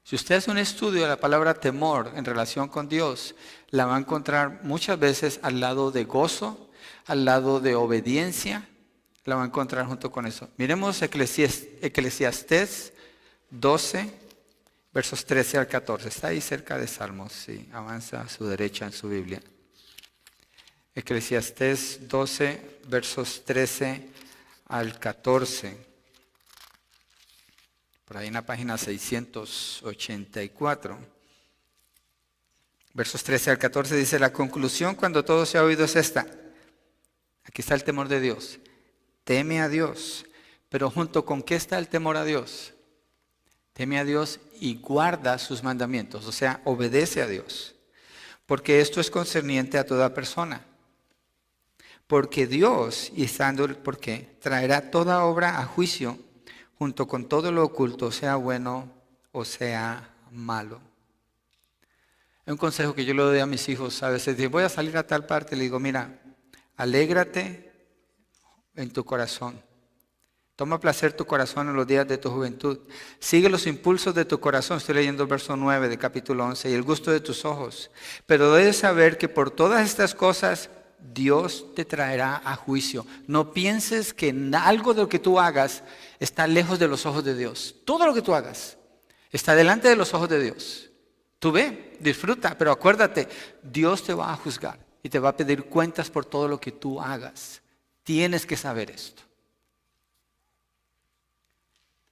Si usted hace un estudio de la palabra temor en relación con Dios, la va a encontrar muchas veces al lado de gozo, al lado de obediencia, la va a encontrar junto con eso. Miremos Eclesiastés 12, versos 13 al 14. Está ahí cerca de Salmos, sí, avanza a su derecha en su Biblia. Eclesiastés 12, versos 13 al 14. Por ahí en la página 684. Versos 13 al 14 dice, la conclusión cuando todo se ha oído es esta. Aquí está el temor de Dios. Teme a Dios. Pero junto con ¿qué está el temor a Dios? Teme a Dios y guarda sus mandamientos. O sea, obedece a Dios. Porque esto es concerniente a toda persona. Porque Dios, y estando el porqué, traerá toda obra a juicio, junto con todo lo oculto, sea bueno o sea malo. Es un consejo que yo le doy a mis hijos. A veces digo, voy a salir a tal parte, le digo, mira, alégrate en tu corazón. Toma placer tu corazón en los días de tu juventud. Sigue los impulsos de tu corazón. Estoy leyendo el verso 9 del capítulo 11. Y el gusto de tus ojos. Pero debes saber que por todas estas cosas Dios te traerá a juicio. No pienses que algo de lo que tú hagas está lejos de los ojos de Dios. Todo lo que tú hagas está delante de los ojos de Dios. Tú ve, disfruta, pero acuérdate, Dios te va a juzgar y te va a pedir cuentas por todo lo que tú hagas. Tienes que saber esto.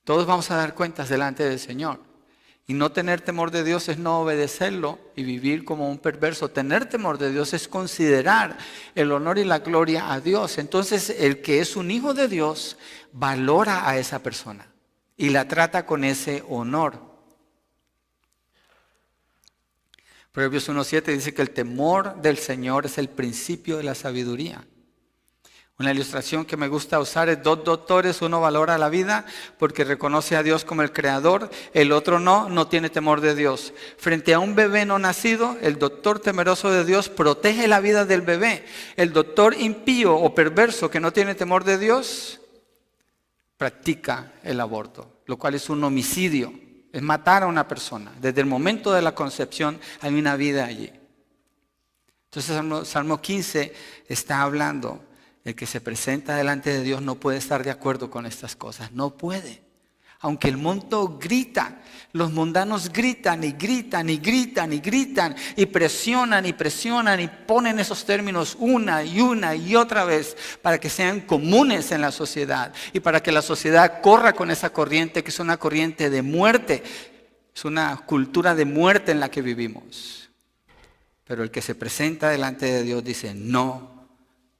Todos vamos a dar cuentas delante del Señor. Y no tener temor de Dios es no obedecerlo y vivir como un perverso. Tener temor de Dios es considerar el honor y la gloria a Dios. Entonces el que es un hijo de Dios valora a esa persona y la trata con ese honor. Proverbios 1:7 dice que el temor del Señor es el principio de la sabiduría. Una ilustración que me gusta usar es 2 doctores, uno valora la vida porque reconoce a Dios como el creador, el otro no tiene temor de Dios. Frente a un bebé no nacido, el doctor temeroso de Dios protege la vida del bebé. El doctor impío o perverso que no tiene temor de Dios practica el aborto, lo cual es un homicidio, es matar a una persona. Desde el momento de la concepción hay una vida allí. Entonces Salmo 15 está hablando. El que se presenta delante de Dios no puede estar de acuerdo con estas cosas, no puede. Aunque el mundo grita, los mundanos gritan y gritan y gritan y gritan y presionan y presionan y ponen esos términos una y otra vez para que sean comunes en la sociedad y para que la sociedad corra con esa corriente que es una corriente de muerte, es una cultura de muerte en la que vivimos. Pero el que se presenta delante de Dios dice, no.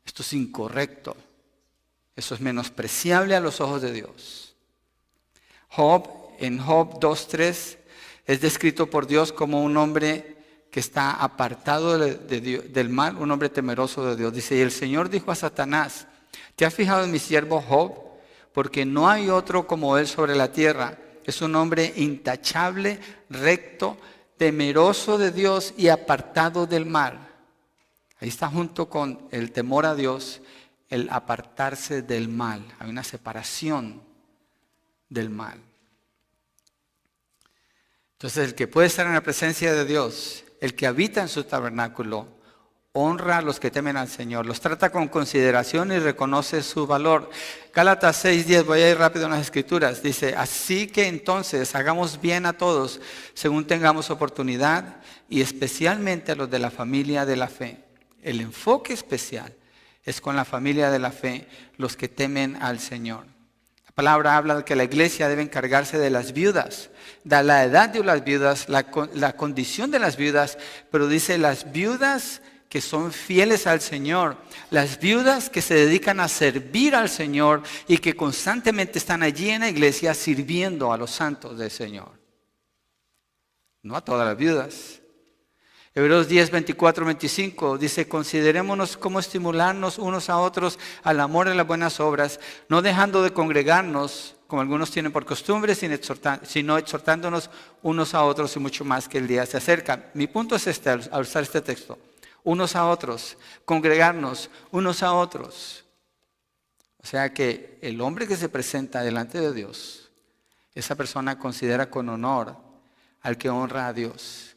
Esto es incorrecto. Eso es menospreciable a los ojos de Dios. En Job 2:3 es descrito por Dios como un hombre que está apartado del mal, un hombre temeroso de Dios. Dice, y el Señor dijo a Satanás, ¿te has fijado en mi siervo Job? Porque no hay otro como él sobre la tierra. Es un hombre intachable, recto, temeroso de Dios y apartado del mal. Ahí está junto con el temor a Dios, el apartarse del mal. Hay una separación del mal. Entonces el que puede estar en la presencia de Dios, el que habita en su tabernáculo, honra a los que temen al Señor, los trata con consideración y reconoce su valor. Gálatas 6:10, voy a ir rápido en las escrituras, dice, así que entonces hagamos bien a todos según tengamos oportunidad y especialmente a los de la familia de la fe. El enfoque especial es con la familia de la fe, los que temen al Señor. La palabra habla de que la iglesia debe encargarse de las viudas, da la edad de las viudas, la condición de las viudas, pero dice las viudas que son fieles al Señor, las viudas que se dedican a servir al Señor y que constantemente están allí en la iglesia sirviendo a los santos del Señor. No a todas las viudas. Hebreos 10, 24, 25 dice, considerémonos cómo estimularnos unos a otros al amor y las buenas obras, no dejando de congregarnos, como algunos tienen por costumbre, sino exhortándonos unos a otros y mucho más que el día se acerca. Mi punto es este, al usar este texto, unos a otros, congregarnos unos a otros. O sea que el hombre que se presenta delante de Dios, esa persona considera con honor al que honra a Dios.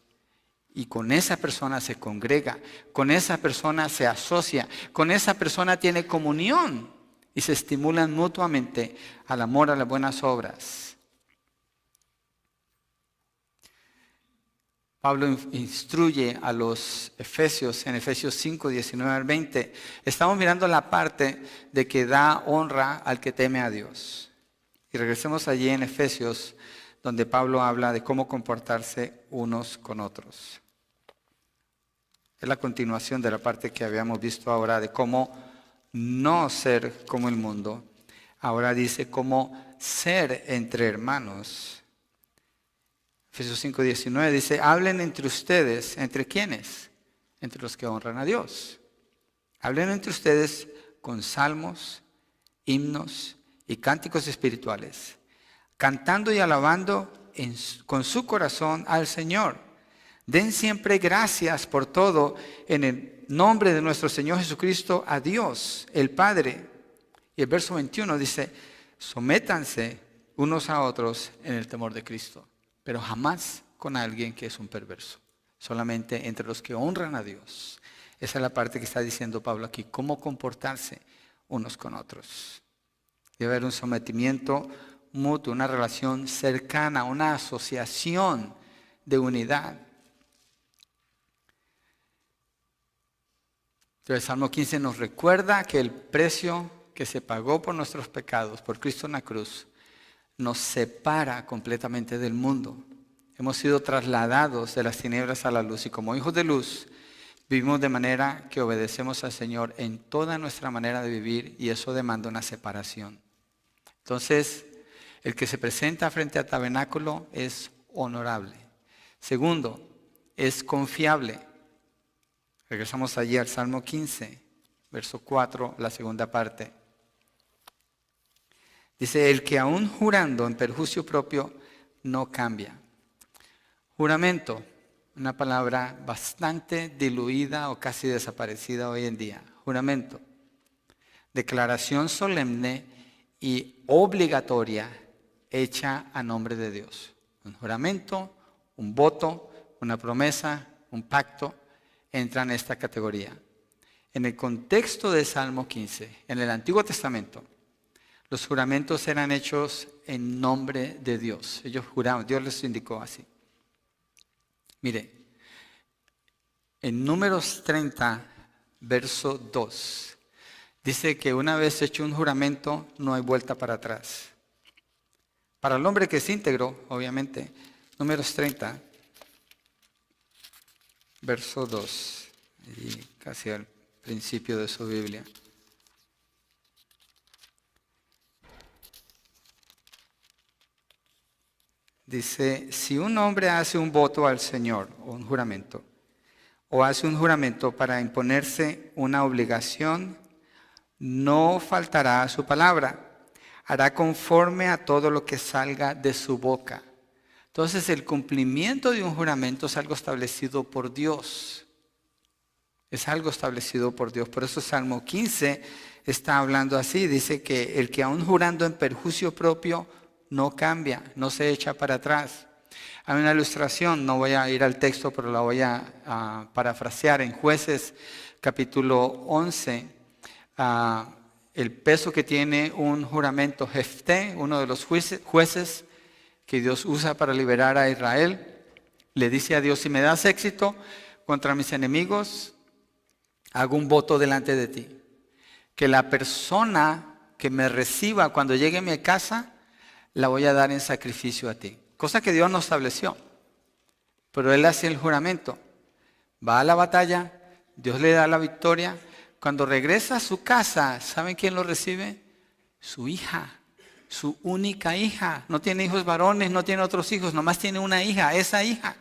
Y con esa persona se congrega, con esa persona se asocia, con esa persona tiene comunión y se estimulan mutuamente al amor a las buenas obras. Pablo instruye a los Efesios en Efesios 5, 19 al 20. Estamos mirando la parte de que da honra al que teme a Dios. Y regresemos allí en Efesios, donde Pablo habla de cómo comportarse unos con otros. Es la continuación de la parte que habíamos visto ahora de cómo no ser como el mundo. Ahora dice cómo ser entre hermanos. Efesios 5:19 dice, hablen entre ustedes. ¿Entre quiénes? Entre los que honran a Dios. Hablen entre ustedes con salmos, himnos y cánticos espirituales, cantando y alabando con su corazón al Señor. Den siempre gracias por todo en el nombre de nuestro Señor Jesucristo a Dios, el Padre. Y el verso 21 dice, sométanse unos a otros en el temor de Cristo, pero jamás con alguien que es un perverso, solamente entre los que honran a Dios. Esa es la parte que está diciendo Pablo aquí, cómo comportarse unos con otros. Debe haber un sometimiento mutuo, una relación cercana, una asociación de unidad. Entonces, el Salmo 15 nos recuerda que el precio que se pagó por nuestros pecados, por Cristo en la cruz, nos separa completamente del mundo. Hemos sido trasladados de las tinieblas a la luz y como hijos de luz vivimos de manera que obedecemos al Señor en toda nuestra manera de vivir y eso demanda una separación. Entonces, el que se presenta frente al tabernáculo es honorable. Segundo, es confiable. Regresamos allí al Salmo 15, verso 4, la segunda parte. Dice, el que aún jurando en perjuicio propio no cambia. Juramento, una palabra bastante diluida o casi desaparecida hoy en día. Juramento, declaración solemne y obligatoria hecha a nombre de Dios. Un juramento, un voto, una promesa, un pacto, entran en esta categoría. En el contexto de Salmo 15, en el Antiguo Testamento, los juramentos eran hechos en nombre de Dios. Ellos juraban, Dios les indicó así. Mire, en Números 30, verso 2, dice que una vez hecho un juramento, no hay vuelta para atrás. Para el hombre que es íntegro, obviamente, Números 30, verso 2, y casi al principio de su Biblia. Dice, si un hombre hace un voto al Señor, o un juramento, o hace un juramento para imponerse una obligación, no faltará a su palabra, hará conforme a todo lo que salga de su boca. Entonces el cumplimiento de un juramento es algo establecido por Dios. Es algo establecido por Dios. Por eso Salmo 15 está hablando así. Dice que el que aún jurando en perjuicio propio no cambia, no se echa para atrás. Hay una ilustración, no voy a ir al texto, pero la voy a parafrasear. En Jueces capítulo 11, el peso que tiene un juramento. Jefté, uno de los jueces que Dios usa para liberar a Israel, le dice a Dios, si me das éxito contra mis enemigos, hago un voto delante de ti. Que la persona que me reciba cuando llegue a mi casa, la voy a dar en sacrificio a ti. Cosa que Dios no estableció. Pero él hace el juramento. Va a la batalla, Dios le da la victoria. Cuando regresa a su casa, ¿saben quién lo recibe? Su hija, su única hija. No tiene hijos varones, no tiene otros hijos, nomás tiene una hija, esa hija.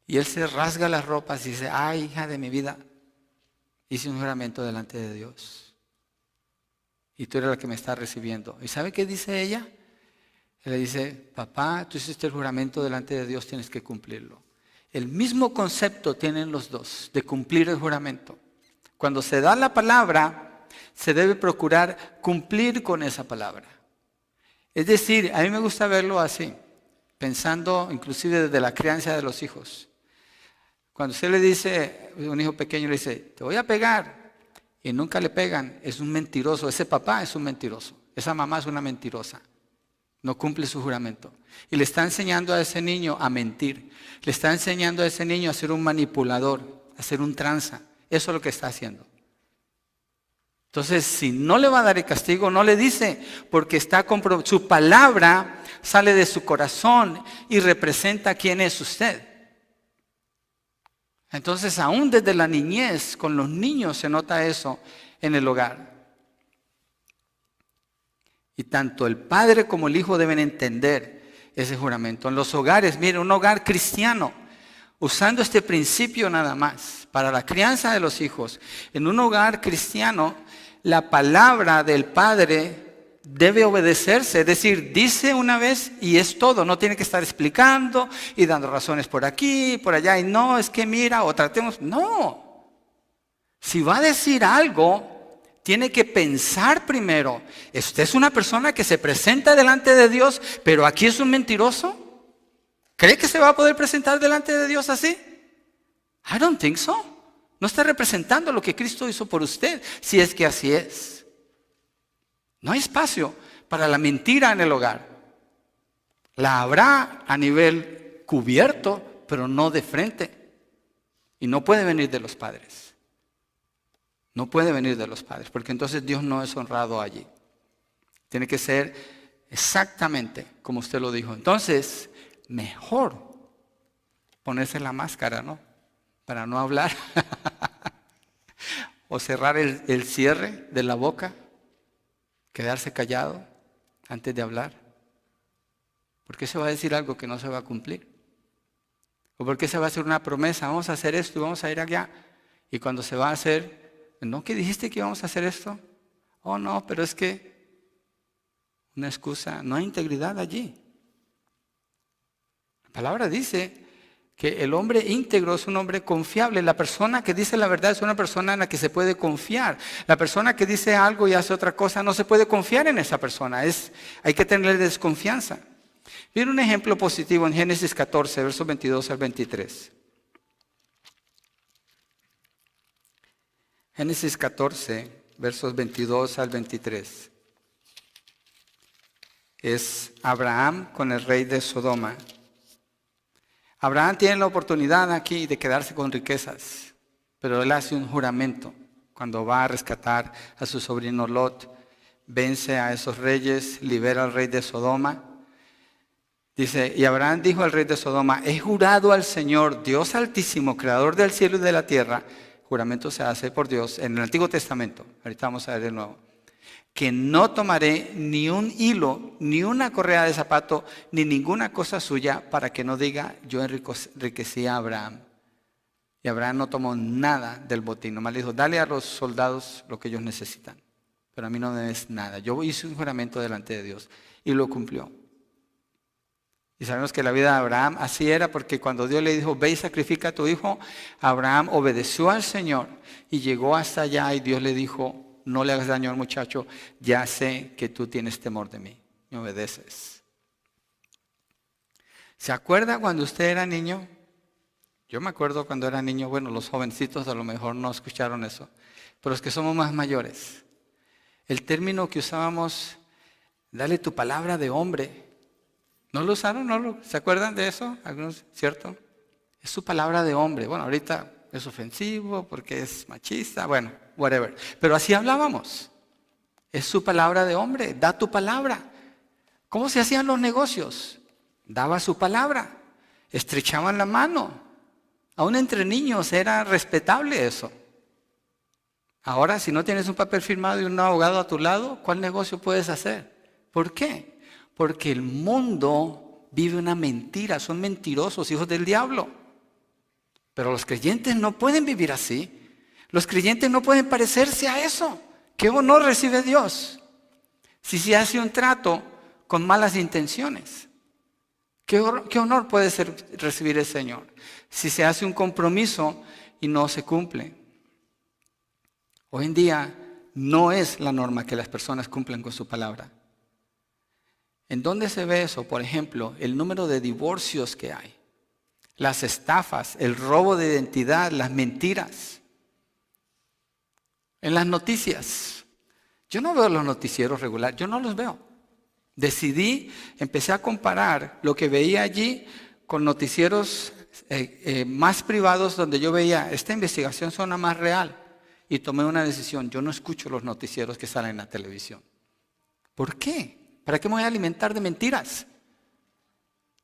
Y él se rasga las ropas y dice, ay, hija de mi vida, hice un juramento delante de Dios. Y tú eres la que me está recibiendo. ¿Y sabe qué dice ella? Él le dice, papá, tú hiciste el juramento delante de Dios, tienes que cumplirlo. El mismo concepto tienen los dos, de cumplir el juramento. Cuando se da la palabra, se debe procurar cumplir con esa palabra. Es decir, a mí me gusta verlo así, pensando inclusive desde la crianza de los hijos. Cuando usted le dice, un hijo pequeño le dice, te voy a pegar, y nunca le pegan, es un mentiroso. Ese papá es un mentiroso. Esa mamá es una mentirosa. No cumple su juramento. Y le está enseñando a ese niño a mentir. Le está enseñando a ese niño a ser un manipulador, a ser un tranza. Eso es lo que está haciendo. Entonces, si no le va a dar el castigo, no le dice, porque su palabra sale de su corazón y representa quién es usted. Entonces, aún desde la niñez, con los niños se nota eso en el hogar. Y tanto el padre como el hijo deben entender ese juramento. En los hogares, mire, un hogar cristiano, usando este principio nada más, para la crianza de los hijos, en un hogar cristiano, la palabra del padre debe obedecerse. Es decir, dice una vez y es todo. No tiene que estar explicando y dando razones por aquí, por allá. Y no, es que mira, o tratemos. No. Si va a decir algo, tiene que pensar primero. ¿Usted es una persona que se presenta delante de Dios, pero aquí es un mentiroso? ¿Cree que se va a poder presentar delante de Dios así? I don't think so. No está representando lo que Cristo hizo por usted, si es que así es. No hay espacio para la mentira en el hogar. La habrá a nivel cubierto, pero no de frente. Y no puede venir de los padres. No puede venir de los padres, porque entonces Dios no es honrado allí. Tiene que ser exactamente como usted lo dijo. Entonces, mejor ponerse la máscara, ¿no? Para no hablar. O cerrar el cierre de la boca. Quedarse callado antes de hablar. ¿Por qué se va a decir algo que no se va a cumplir? ¿O por qué se va a hacer una promesa? Vamos a hacer esto y vamos a ir allá. Y cuando se va a hacer, ¿no que dijiste que íbamos a hacer esto? Oh, no, pero es que una excusa, no hay integridad allí. La palabra dice que el hombre íntegro es un hombre confiable. La persona que dice la verdad es una persona en la que se puede confiar. La persona que dice algo y hace otra cosa, no se puede confiar en esa persona. Hay que tener desconfianza. Miren un ejemplo positivo en Génesis 14, versos 22 al 23. Génesis 14, versos 22 al 23. Es Abraham con el rey de Sodoma. Abraham tiene la oportunidad aquí de quedarse con riquezas, pero él hace un juramento cuando va a rescatar a su sobrino Lot, vence a esos reyes, libera al rey de Sodoma. Dice, y Abraham dijo al rey de Sodoma, he jurado al Señor, Dios altísimo, creador del cielo y de la tierra, juramento se hace por Dios en el Antiguo Testamento, ahorita vamos a ver de nuevo, que no tomaré ni un hilo, ni una correa de zapato, ni ninguna cosa suya, para que no diga, yo enriquecí a Abraham. Y Abraham no tomó nada del botín, nomás le dijo, dale a los soldados lo que ellos necesitan, pero a mí no me des nada. Yo hice un juramento delante de Dios y lo cumplió. Y sabemos que la vida de Abraham así era, porque cuando Dios le dijo, ve y sacrifica a tu hijo, Abraham obedeció al Señor y llegó hasta allá y Dios le dijo, no le hagas daño al muchacho, ya sé que tú tienes temor de mí, me obedeces. ¿Se acuerda cuando usted era niño? Yo me acuerdo cuando era niño, bueno, los jovencitos a lo mejor no escucharon eso, pero los que somos más mayores, el término que usábamos, dale tu palabra de hombre, ¿no lo usaron? ¿Se acuerdan de eso? ¿Algunos? ¿Cierto? Es su palabra de hombre. Bueno, ahorita es ofensivo porque es machista, bueno, whatever. Pero así hablábamos. Es su palabra de hombre, da tu palabra. ¿Cómo se hacían los negocios? Daba su palabra, estrechaban la mano. Aún entre niños era respetable eso. Ahora, si no tienes un papel firmado y un abogado a tu lado, ¿cuál negocio puedes hacer? ¿Por qué? Porque el mundo vive una mentira, son mentirosos, hijos del diablo. Pero los creyentes no pueden vivir así. Los creyentes no pueden parecerse a eso. ¿Qué honor recibe Dios si se hace un trato con malas intenciones? ¿Qué honor puede recibir el Señor si se hace un compromiso y no se cumple? Hoy en día no es la norma que las personas cumplan con su palabra. ¿En dónde se ve eso? Por ejemplo, el número de divorcios que hay, las estafas, el robo de identidad, las mentiras. En las noticias. Yo no veo los noticieros regulares, yo no los veo. Empecé a comparar lo que veía allí con noticieros más privados donde yo veía, esta investigación suena más real. Y tomé una decisión, yo no escucho los noticieros que salen en la televisión. ¿Por qué? ¿Para qué me voy a alimentar de mentiras?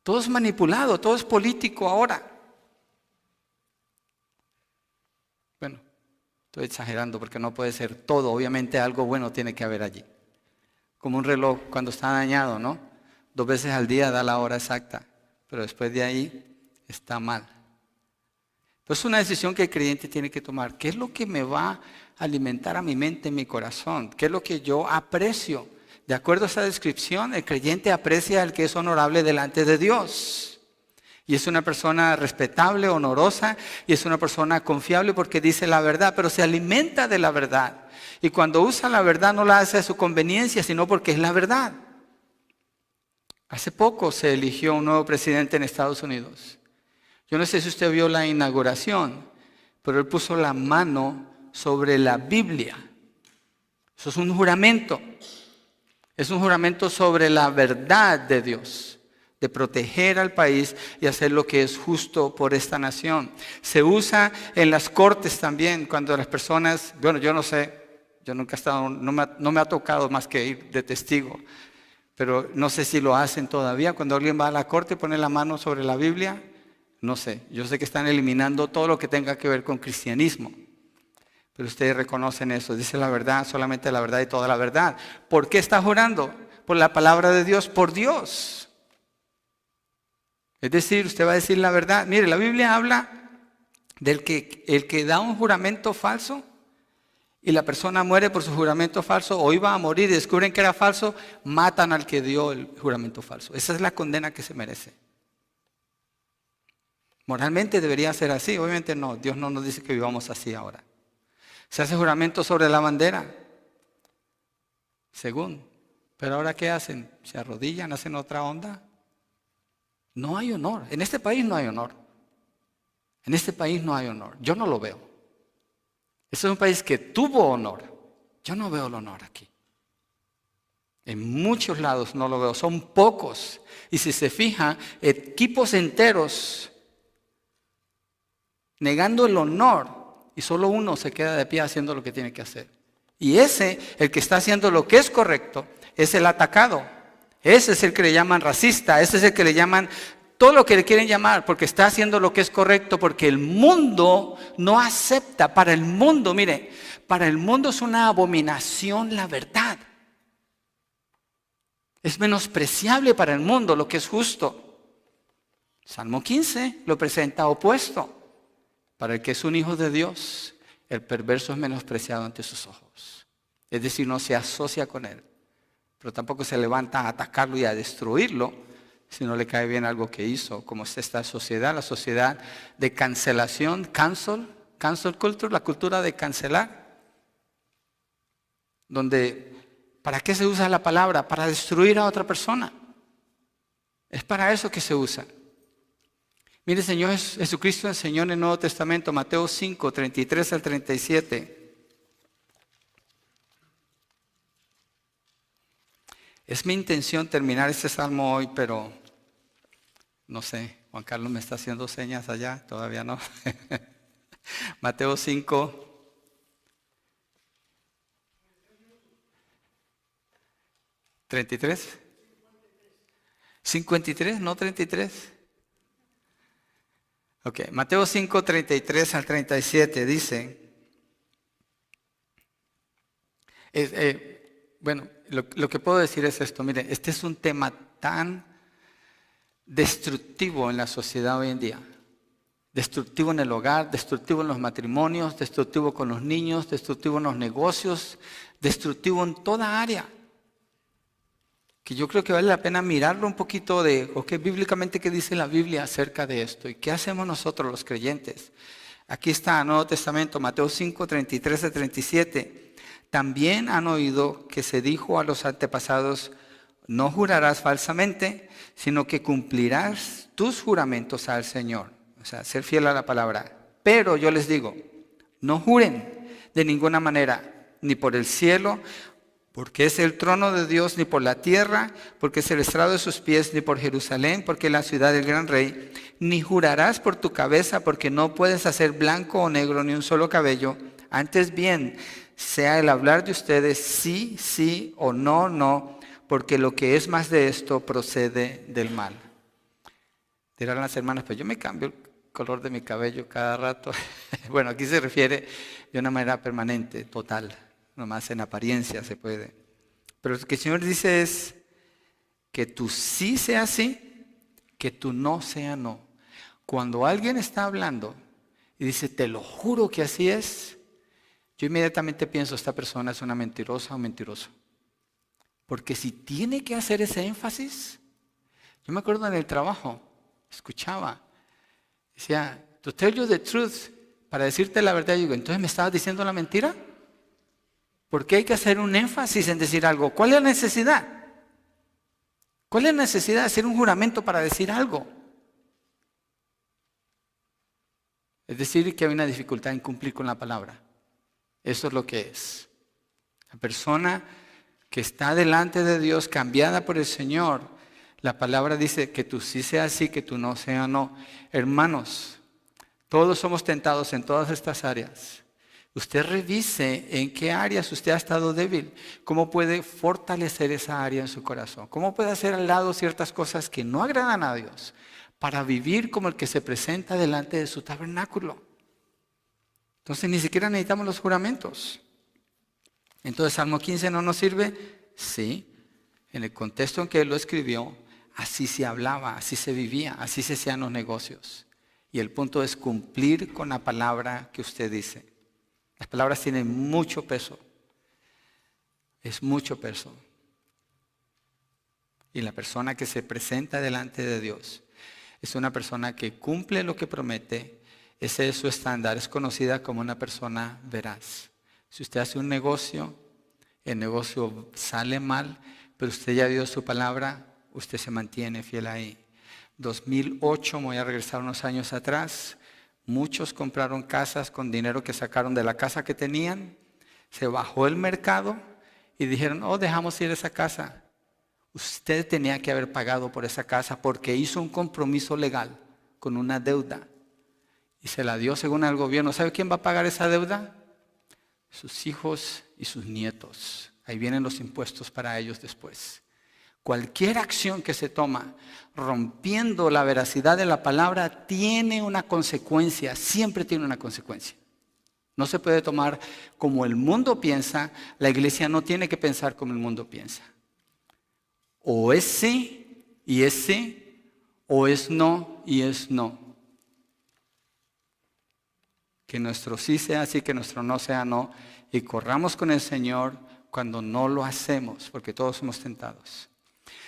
Todo es manipulado, todo es político ahora. Bueno, estoy exagerando porque no puede ser todo. Obviamente algo bueno tiene que haber allí. Como un reloj cuando está dañado, ¿no? 2 veces al día da la hora exacta, pero después de ahí está mal. Pues es una decisión que el creyente tiene que tomar. ¿Qué es lo que me va a alimentar a mi mente, mi corazón? ¿Qué es lo que yo aprecio? De acuerdo a esa descripción, el creyente aprecia al que es honorable delante de Dios. Y es una persona respetable, honorosa, y es una persona confiable porque dice la verdad, pero se alimenta de la verdad. Y cuando usa la verdad no la hace a su conveniencia, sino porque es la verdad. Hace poco se eligió un nuevo presidente en Estados Unidos. Yo no sé si usted vio la inauguración, pero él puso la mano sobre la Biblia. Eso es un juramento. Es un juramento sobre la verdad de Dios, de proteger al país y hacer lo que es justo por esta nación. Se usa en las cortes también, cuando las personas, bueno, yo no sé, yo nunca he estado, no me ha tocado más que ir de testigo, pero no sé si lo hacen todavía. Cuando alguien va a la corte y pone la mano sobre la Biblia, no sé, yo sé que están eliminando todo lo que tenga que ver con cristianismo. Pero ustedes reconocen eso, dice la verdad, solamente la verdad y toda la verdad. ¿Por qué está jurando? Por la palabra de Dios, por Dios. Es decir, usted va a decir la verdad. Mire, la Biblia habla del que el que da un juramento falso y la persona muere por su juramento falso o iba a morir y descubren que era falso, matan al que dio el juramento falso. Esa es la condena que se merece. Moralmente debería ser así, obviamente no, Dios no nos dice que vivamos así ahora. Se hace juramento sobre la bandera, según. Pero ahora ¿qué hacen? ¿Se arrodillan, hacen otra onda? No hay honor. En este país no hay honor. En este país no hay honor. Yo no lo veo. Este es un país que tuvo honor. Yo no veo el honor aquí. En muchos lados no lo veo. Son pocos. Y si se fija, equipos enteros negando el honor. Y solo uno se queda de pie haciendo lo que tiene que hacer. Y ese, el que está haciendo lo que es correcto, es el atacado. Ese es el que le llaman racista, ese es el que le llaman todo lo que le quieren llamar, porque está haciendo lo que es correcto, porque el mundo no acepta. Para el mundo, mire, para el mundo es una abominación la verdad. Es menospreciable para el mundo lo que es justo. Salmo 15 lo presenta opuesto. Para el que es un hijo de Dios, el perverso es menospreciado ante sus ojos. Es decir, no se asocia con él. Pero tampoco se levanta a atacarlo y a destruirlo si no le cae bien algo que hizo, como es esta sociedad, la sociedad de cancelación, cancel culture, la cultura de cancelar. Donde, ¿para qué se usa la palabra? Para destruir a otra persona. Es para eso que se usa. Mire, el Señor Jesucristo enseñó en el Nuevo Testamento, Mateo 5, 33 al 37. Es mi intención terminar este salmo hoy, pero no sé, Juan Carlos me está haciendo señas allá, todavía no. Mateo 5. ¿33? 53, no 33. Ok, Mateo 5, 33 al 37 dice, bueno, lo que puedo decir es esto, mire, este es un tema tan destructivo en la sociedad hoy en día. Destructivo en el hogar, destructivo en los matrimonios, destructivo con los niños, destructivo en los negocios, destructivo en toda área. Que yo creo que vale la pena mirarlo un poquito de, bíblicamente, ¿qué dice la Biblia acerca de esto? ¿Y qué hacemos nosotros los creyentes? Aquí está el Nuevo Testamento, Mateo 5, 33 a 37. También han oído que se dijo a los antepasados, no jurarás falsamente, sino que cumplirás tus juramentos al Señor. O sea, ser fiel a la palabra. Pero yo les digo, no juren de ninguna manera, ni por el cielo, porque es el trono de Dios, ni por la tierra, porque es el estrado de sus pies, ni por Jerusalén, porque es la ciudad del gran rey, ni jurarás por tu cabeza, porque no puedes hacer blanco o negro ni un solo cabello. Antes bien, sea el hablar de ustedes sí, sí o no, no, porque lo que es más de esto procede del mal. Dirán las hermanas, pues yo me cambio el color de mi cabello cada rato. Bueno, aquí se refiere de una manera permanente, total. Nomás en apariencia se puede. Pero lo que el Señor dice es que tu sí sea sí, que tu no sea no. Cuando alguien está hablando y dice, te lo juro que así es, yo inmediatamente pienso, esta persona es una mentirosa o mentiroso. Porque si tiene que hacer ese énfasis, yo me acuerdo en el trabajo, escuchaba, decía, to tell you the truth, para decirte la verdad, yo digo, entonces me estabas diciendo la mentira. ¿Por qué hay que hacer un énfasis en decir algo? ¿Cuál es la necesidad? ¿Cuál es la necesidad de hacer un juramento para decir algo? Es decir, que hay una dificultad en cumplir con la palabra. Eso es lo que es. La persona que está delante de Dios, cambiada por el Señor, la palabra dice que tú sí sea sí, que tú no sea no. Hermanos, todos somos tentados en todas estas áreas. Usted revise en qué áreas usted ha estado débil, cómo puede fortalecer esa área en su corazón, cómo puede hacer al lado ciertas cosas que no agradan a Dios para vivir como el que se presenta delante de su tabernáculo. Entonces ni siquiera necesitamos los juramentos. Entonces, ¿Salmo 15 no nos sirve? Sí, en el contexto en que él lo escribió, así se hablaba, así se vivía, así se hacían los negocios. Y el punto es cumplir con la palabra que usted dice. Las palabras tienen mucho peso. Es mucho peso. Y la persona que se presenta delante de Dios es una persona que cumple lo que promete. Ese es su estándar. Es conocida como una persona veraz. Si usted hace un negocio, el negocio sale mal, pero usted ya dio su palabra, usted se mantiene fiel ahí. 2008, me voy a regresar unos años atrás, muchos compraron casas con dinero que sacaron de la casa que tenían, se bajó el mercado y dijeron, oh, dejamos ir esa casa. Usted tenía que haber pagado por esa casa porque hizo un compromiso legal con una deuda y se la dio según el gobierno. ¿Sabe quién va a pagar esa deuda? Sus hijos y sus nietos. Ahí vienen los impuestos para ellos después. Cualquier acción que se toma rompiendo la veracidad de la palabra tiene una consecuencia, siempre tiene una consecuencia. No se puede tomar como el mundo piensa, la iglesia no tiene que pensar como el mundo piensa. O es sí y es sí, o es no y es no. Que nuestro sí sea sí, que nuestro no sea no, y corramos con el Señor cuando no lo hacemos, porque todos somos tentados.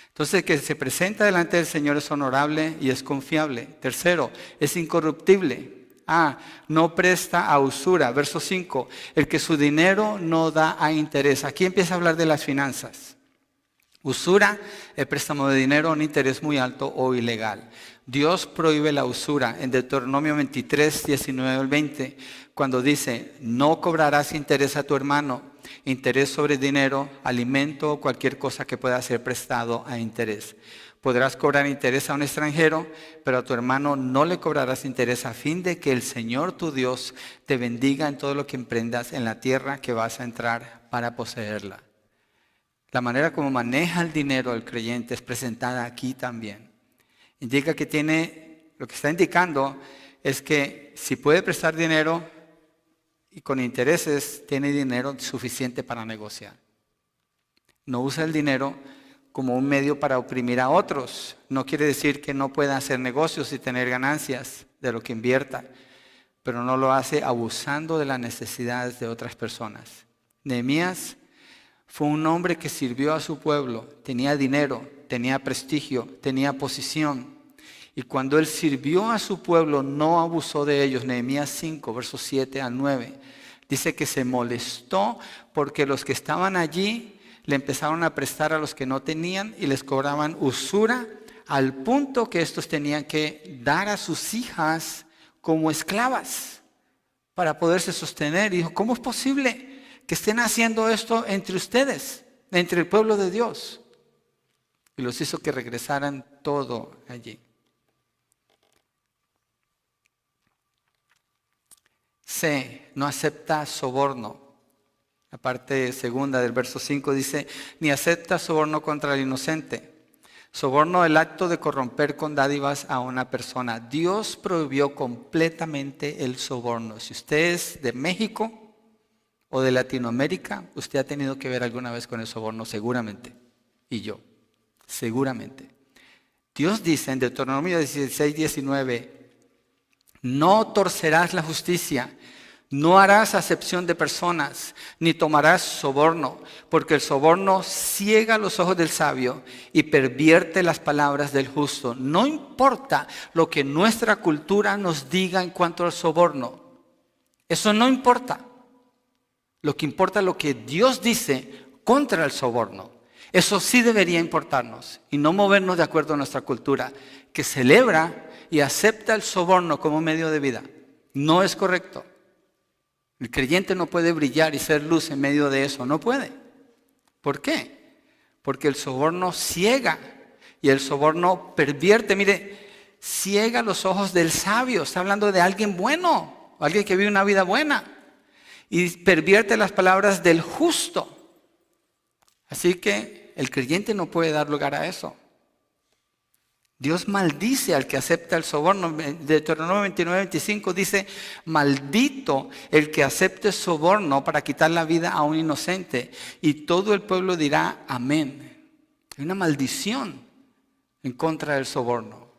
Entonces, el que se presenta delante del Señor es honorable y es confiable. Tercero, es incorruptible. No presta a usura. Verso 5, el que su dinero no da a interés. Aquí empieza a hablar de las finanzas. Usura, el préstamo de dinero a un interés muy alto o ilegal. Dios prohíbe la usura en Deuteronomio 23, 19 al 20, cuando dice, no cobrarás interés a tu hermano, interés sobre dinero, alimento o cualquier cosa que pueda ser prestado a interés. Podrás cobrar interés a un extranjero, pero a tu hermano no le cobrarás interés a fin de que el Señor tu Dios te bendiga en todo lo que emprendas en la tierra que vas a entrar para poseerla. La manera como maneja el dinero el creyente es presentada aquí también. Indica que tiene, lo que está indicando es que si puede prestar dinero y con intereses, tiene dinero suficiente para negociar. No usa el dinero como un medio para oprimir a otros. No quiere decir que no pueda hacer negocios y tener ganancias de lo que invierta, pero no lo hace abusando de las necesidades de otras personas. Nehemías fue un hombre que sirvió a su pueblo, tenía dinero, tenía prestigio, tenía posición. Y cuando él sirvió a su pueblo, no abusó de ellos. Nehemías 5, versos 7 al 9. Dice que se molestó porque los que estaban allí le empezaron a prestar a los que no tenían y les cobraban usura al punto que estos tenían que dar a sus hijas como esclavas para poderse sostener. Y dijo, ¿cómo es posible que estén haciendo esto entre ustedes, entre el pueblo de Dios? Y los hizo que regresaran todo allí. C, no acepta soborno. La parte segunda del verso 5 dice, ni acepta soborno contra el inocente. Soborno, el acto de corromper con dádivas a una persona. Dios prohibió completamente el soborno. Si usted es de México o de Latinoamérica, usted ha tenido que ver alguna vez con el soborno, seguramente. Y yo, seguramente. Dios dice en Deuteronomio 16, 19, No torcerás la justicia, no harás acepción de personas, ni tomarás soborno, porque el soborno ciega los ojos del sabio y pervierte las palabras del justo. No importa lo que nuestra cultura nos diga en cuanto al soborno. Eso no importa. Lo que importa es lo que Dios dice contra el soborno. Eso sí debería importarnos y no movernos de acuerdo a nuestra cultura, que celebra y acepta el soborno como medio de vida. No es correcto. El creyente no puede brillar y ser luz en medio de eso. No puede. ¿Por qué? Porque el soborno ciega y el soborno pervierte. Mire, ciega los ojos del sabio. Está hablando de alguien bueno, alguien que vive una vida buena. Y pervierte las palabras del justo. Así que el creyente no puede dar lugar a eso. Dios maldice al que acepta el soborno. Deuteronomio 29:25 dice: maldito el que acepte soborno para quitar la vida a un inocente. Y todo el pueblo dirá amén. Hay una maldición en contra del soborno.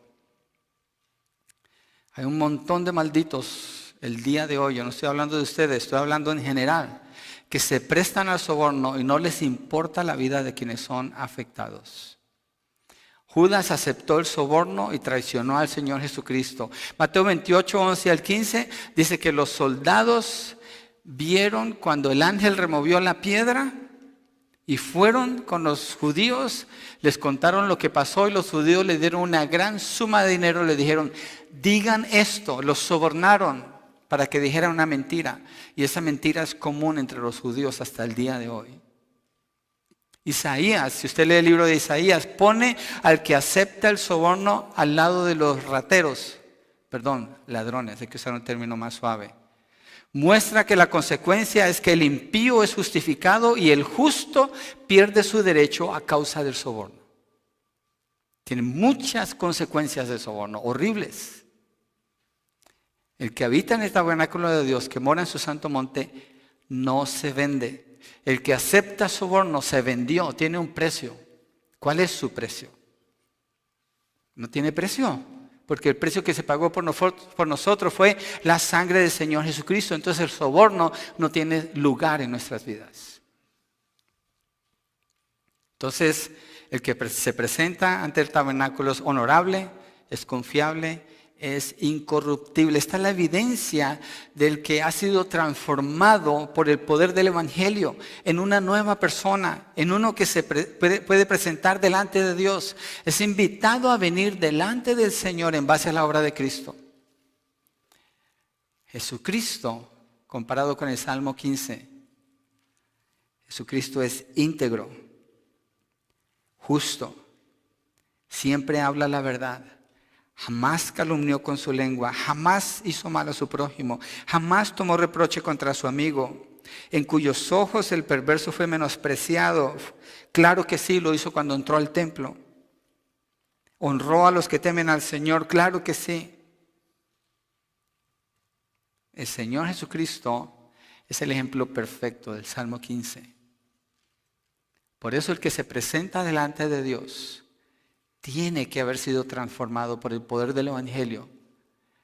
Hay un montón de malditos el día de hoy. Yo no estoy hablando de ustedes, estoy hablando en general, que se prestan al soborno y no les importa la vida de quienes son afectados. Judas aceptó el soborno y traicionó al Señor Jesucristo. Mateo 28, 11 al 15 dice que los soldados vieron cuando el ángel removió la piedra y fueron con los judíos, les contaron lo que pasó y los judíos le dieron una gran suma de dinero, le dijeron: digan esto, los sobornaron para que dijeran una mentira. Y esa mentira es común entre los judíos hasta el día de hoy. Isaías, si usted lee el libro de Isaías, pone al que acepta el soborno al lado de los rateros, ladrones, hay que usar un término más suave. Muestra que la consecuencia es que el impío es justificado y el justo pierde su derecho a causa del soborno. Tiene muchas consecuencias del soborno, horribles. El que habita en el tabernáculo de Dios, que mora en su santo monte, no se vende. El que acepta soborno se vendió, tiene un precio. ¿Cuál es su precio? No tiene precio, porque el precio que se pagó por nosotros fue la sangre del Señor Jesucristo. Entonces el soborno no tiene lugar en nuestras vidas. Entonces el que se presenta ante el tabernáculo es honorable, es confiable, es incorruptible. Esta es la evidencia del que ha sido transformado por el poder del Evangelio en una nueva persona, en uno que se puede presentar delante de Dios. Es invitado a venir delante del Señor en base a la obra de Cristo. Jesucristo, comparado con el Salmo 15, Jesucristo es íntegro, justo, siempre habla la verdad. Jamás calumnió con su lengua, jamás hizo mal a su prójimo, jamás tomó reproche contra su amigo, en cuyos ojos el perverso fue menospreciado. Claro que sí, lo hizo cuando entró al templo. Honró a los que temen al Señor, claro que sí. El Señor Jesucristo es el ejemplo perfecto del Salmo 15. Por eso el que se presenta delante de Dios tiene que haber sido transformado por el poder del Evangelio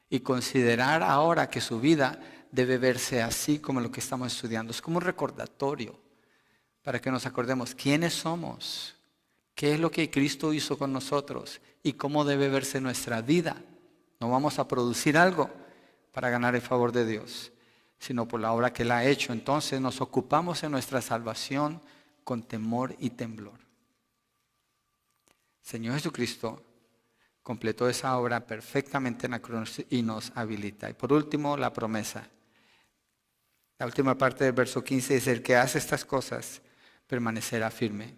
y considerar ahora que su vida debe verse así como lo que estamos estudiando. Es como un recordatorio para que nos acordemos quiénes somos, qué es lo que Cristo hizo con nosotros y cómo debe verse nuestra vida. No vamos a producir algo para ganar el favor de Dios, sino por la obra que Él ha hecho. Entonces nos ocupamos en nuestra salvación con temor y temblor. Señor Jesucristo completó esa obra perfectamente en la cruz y nos habilita. Y por último, la promesa. La última parte del verso 15 dice: el que hace estas cosas permanecerá firme.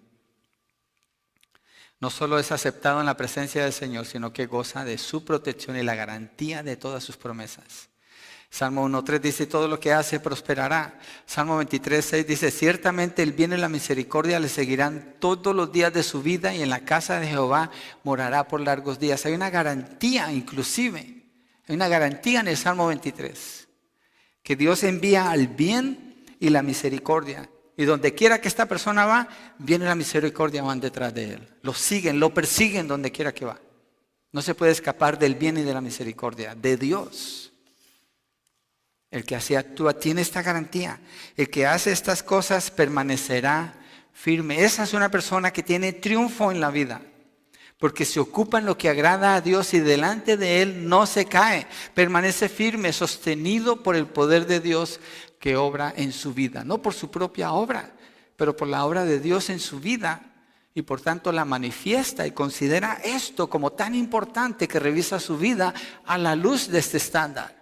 No solo es aceptado en la presencia del Señor, sino que goza de su protección y la garantía de todas sus promesas. Salmo 1:3 dice: todo lo que hace prosperará. Salmo 23:6 dice: ciertamente el bien y la misericordia le seguirán todos los días de su vida, y en la casa de Jehová morará por largos días. Hay una garantía, inclusive, hay una garantía en el Salmo 23, que Dios envía al bien y la misericordia. Y donde quiera que esta persona va, viene la misericordia, van detrás de él. Lo siguen, lo persiguen donde quiera que va. No se puede escapar del bien y de la misericordia de Dios. El que así actúa tiene esta garantía. El que hace estas cosas permanecerá firme. Esa es una persona que tiene triunfo en la vida, porque se ocupa en lo que agrada a Dios y delante de Él no se cae. Permanece firme, sostenido por el poder de Dios que obra en su vida. No por su propia obra, pero por la obra de Dios en su vida. Y por tanto la manifiesta y considera esto como tan importante que revisa su vida a la luz de este estándar.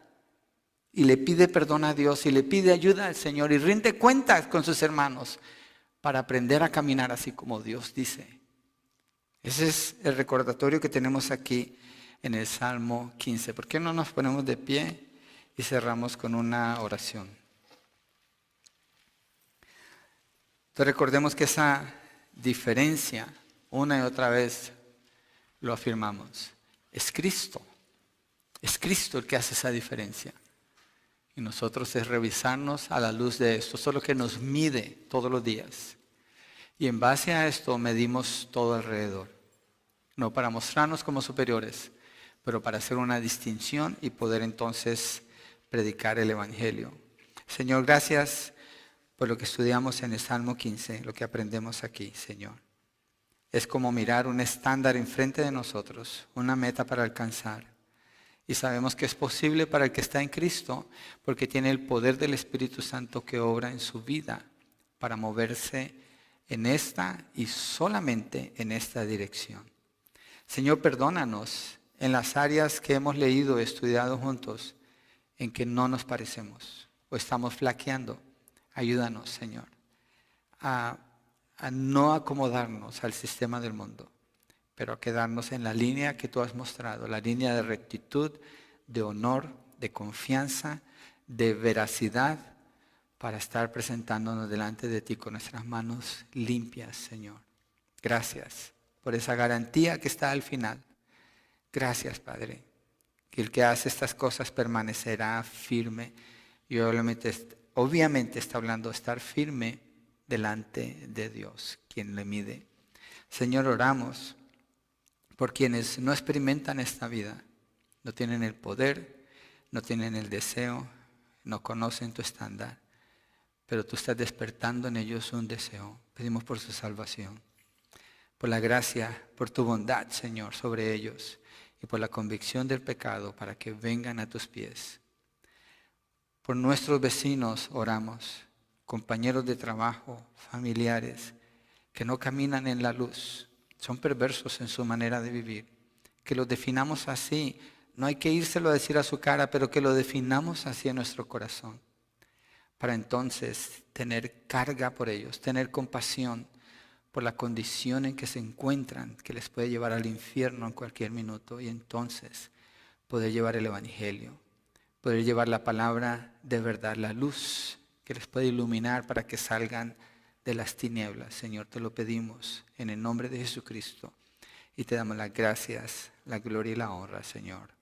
Y le pide perdón a Dios y le pide ayuda al Señor y rinde cuentas con sus hermanos para aprender a caminar así como Dios dice. Ese es el recordatorio que tenemos aquí en el Salmo 15. ¿Por qué no nos ponemos de pie y cerramos con una oración? Entonces recordemos que esa diferencia, una y otra vez lo afirmamos. Es Cristo el que hace esa diferencia. Y nosotros es revisarnos a la luz de esto. Eso es lo que nos mide todos los días. Y en base a esto medimos todo alrededor. No para mostrarnos como superiores, pero para hacer una distinción y poder entonces predicar el Evangelio. Señor, gracias por lo que estudiamos en el Salmo 15, lo que aprendemos aquí, Señor. Es como mirar un estándar enfrente de nosotros, una meta para alcanzar. Y sabemos que es posible para el que está en Cristo, porque tiene el poder del Espíritu Santo que obra en su vida para moverse en esta y solamente en esta dirección. Señor, perdónanos en las áreas que hemos leído, estudiado juntos, en que no nos parecemos o estamos flaqueando. Ayúdanos, Señor, a no acomodarnos al sistema del mundo, pero a quedarnos en la línea que tú has mostrado, la línea de rectitud, de honor, de confianza, de veracidad, para estar presentándonos delante de ti con nuestras manos limpias, Señor. Gracias por esa garantía que está al final. Gracias, Padre, que el que hace estas cosas permanecerá firme. Y obviamente está hablando de estar firme delante de Dios, quien le mide. Señor, oramos por quienes no experimentan esta vida, no tienen el poder, no tienen el deseo, no conocen tu estándar, pero tú estás despertando en ellos un deseo. Pedimos por su salvación, por la gracia, por tu bondad, Señor, sobre ellos y por la convicción del pecado para que vengan a tus pies. Por nuestros vecinos oramos, compañeros de trabajo, familiares que no caminan en la luz, son perversos en su manera de vivir. Que los definamos así. No hay que írselo a decir a su cara, pero que lo definamos así en nuestro corazón. Para entonces tener carga por ellos, tener compasión por la condición en que se encuentran, que les puede llevar al infierno en cualquier minuto. Y entonces poder llevar el Evangelio, poder llevar la palabra de verdad, la luz que les puede iluminar para que salgan de las tinieblas. Señor, te lo pedimos en el nombre de Jesucristo y te damos las gracias, la gloria y la honra, Señor.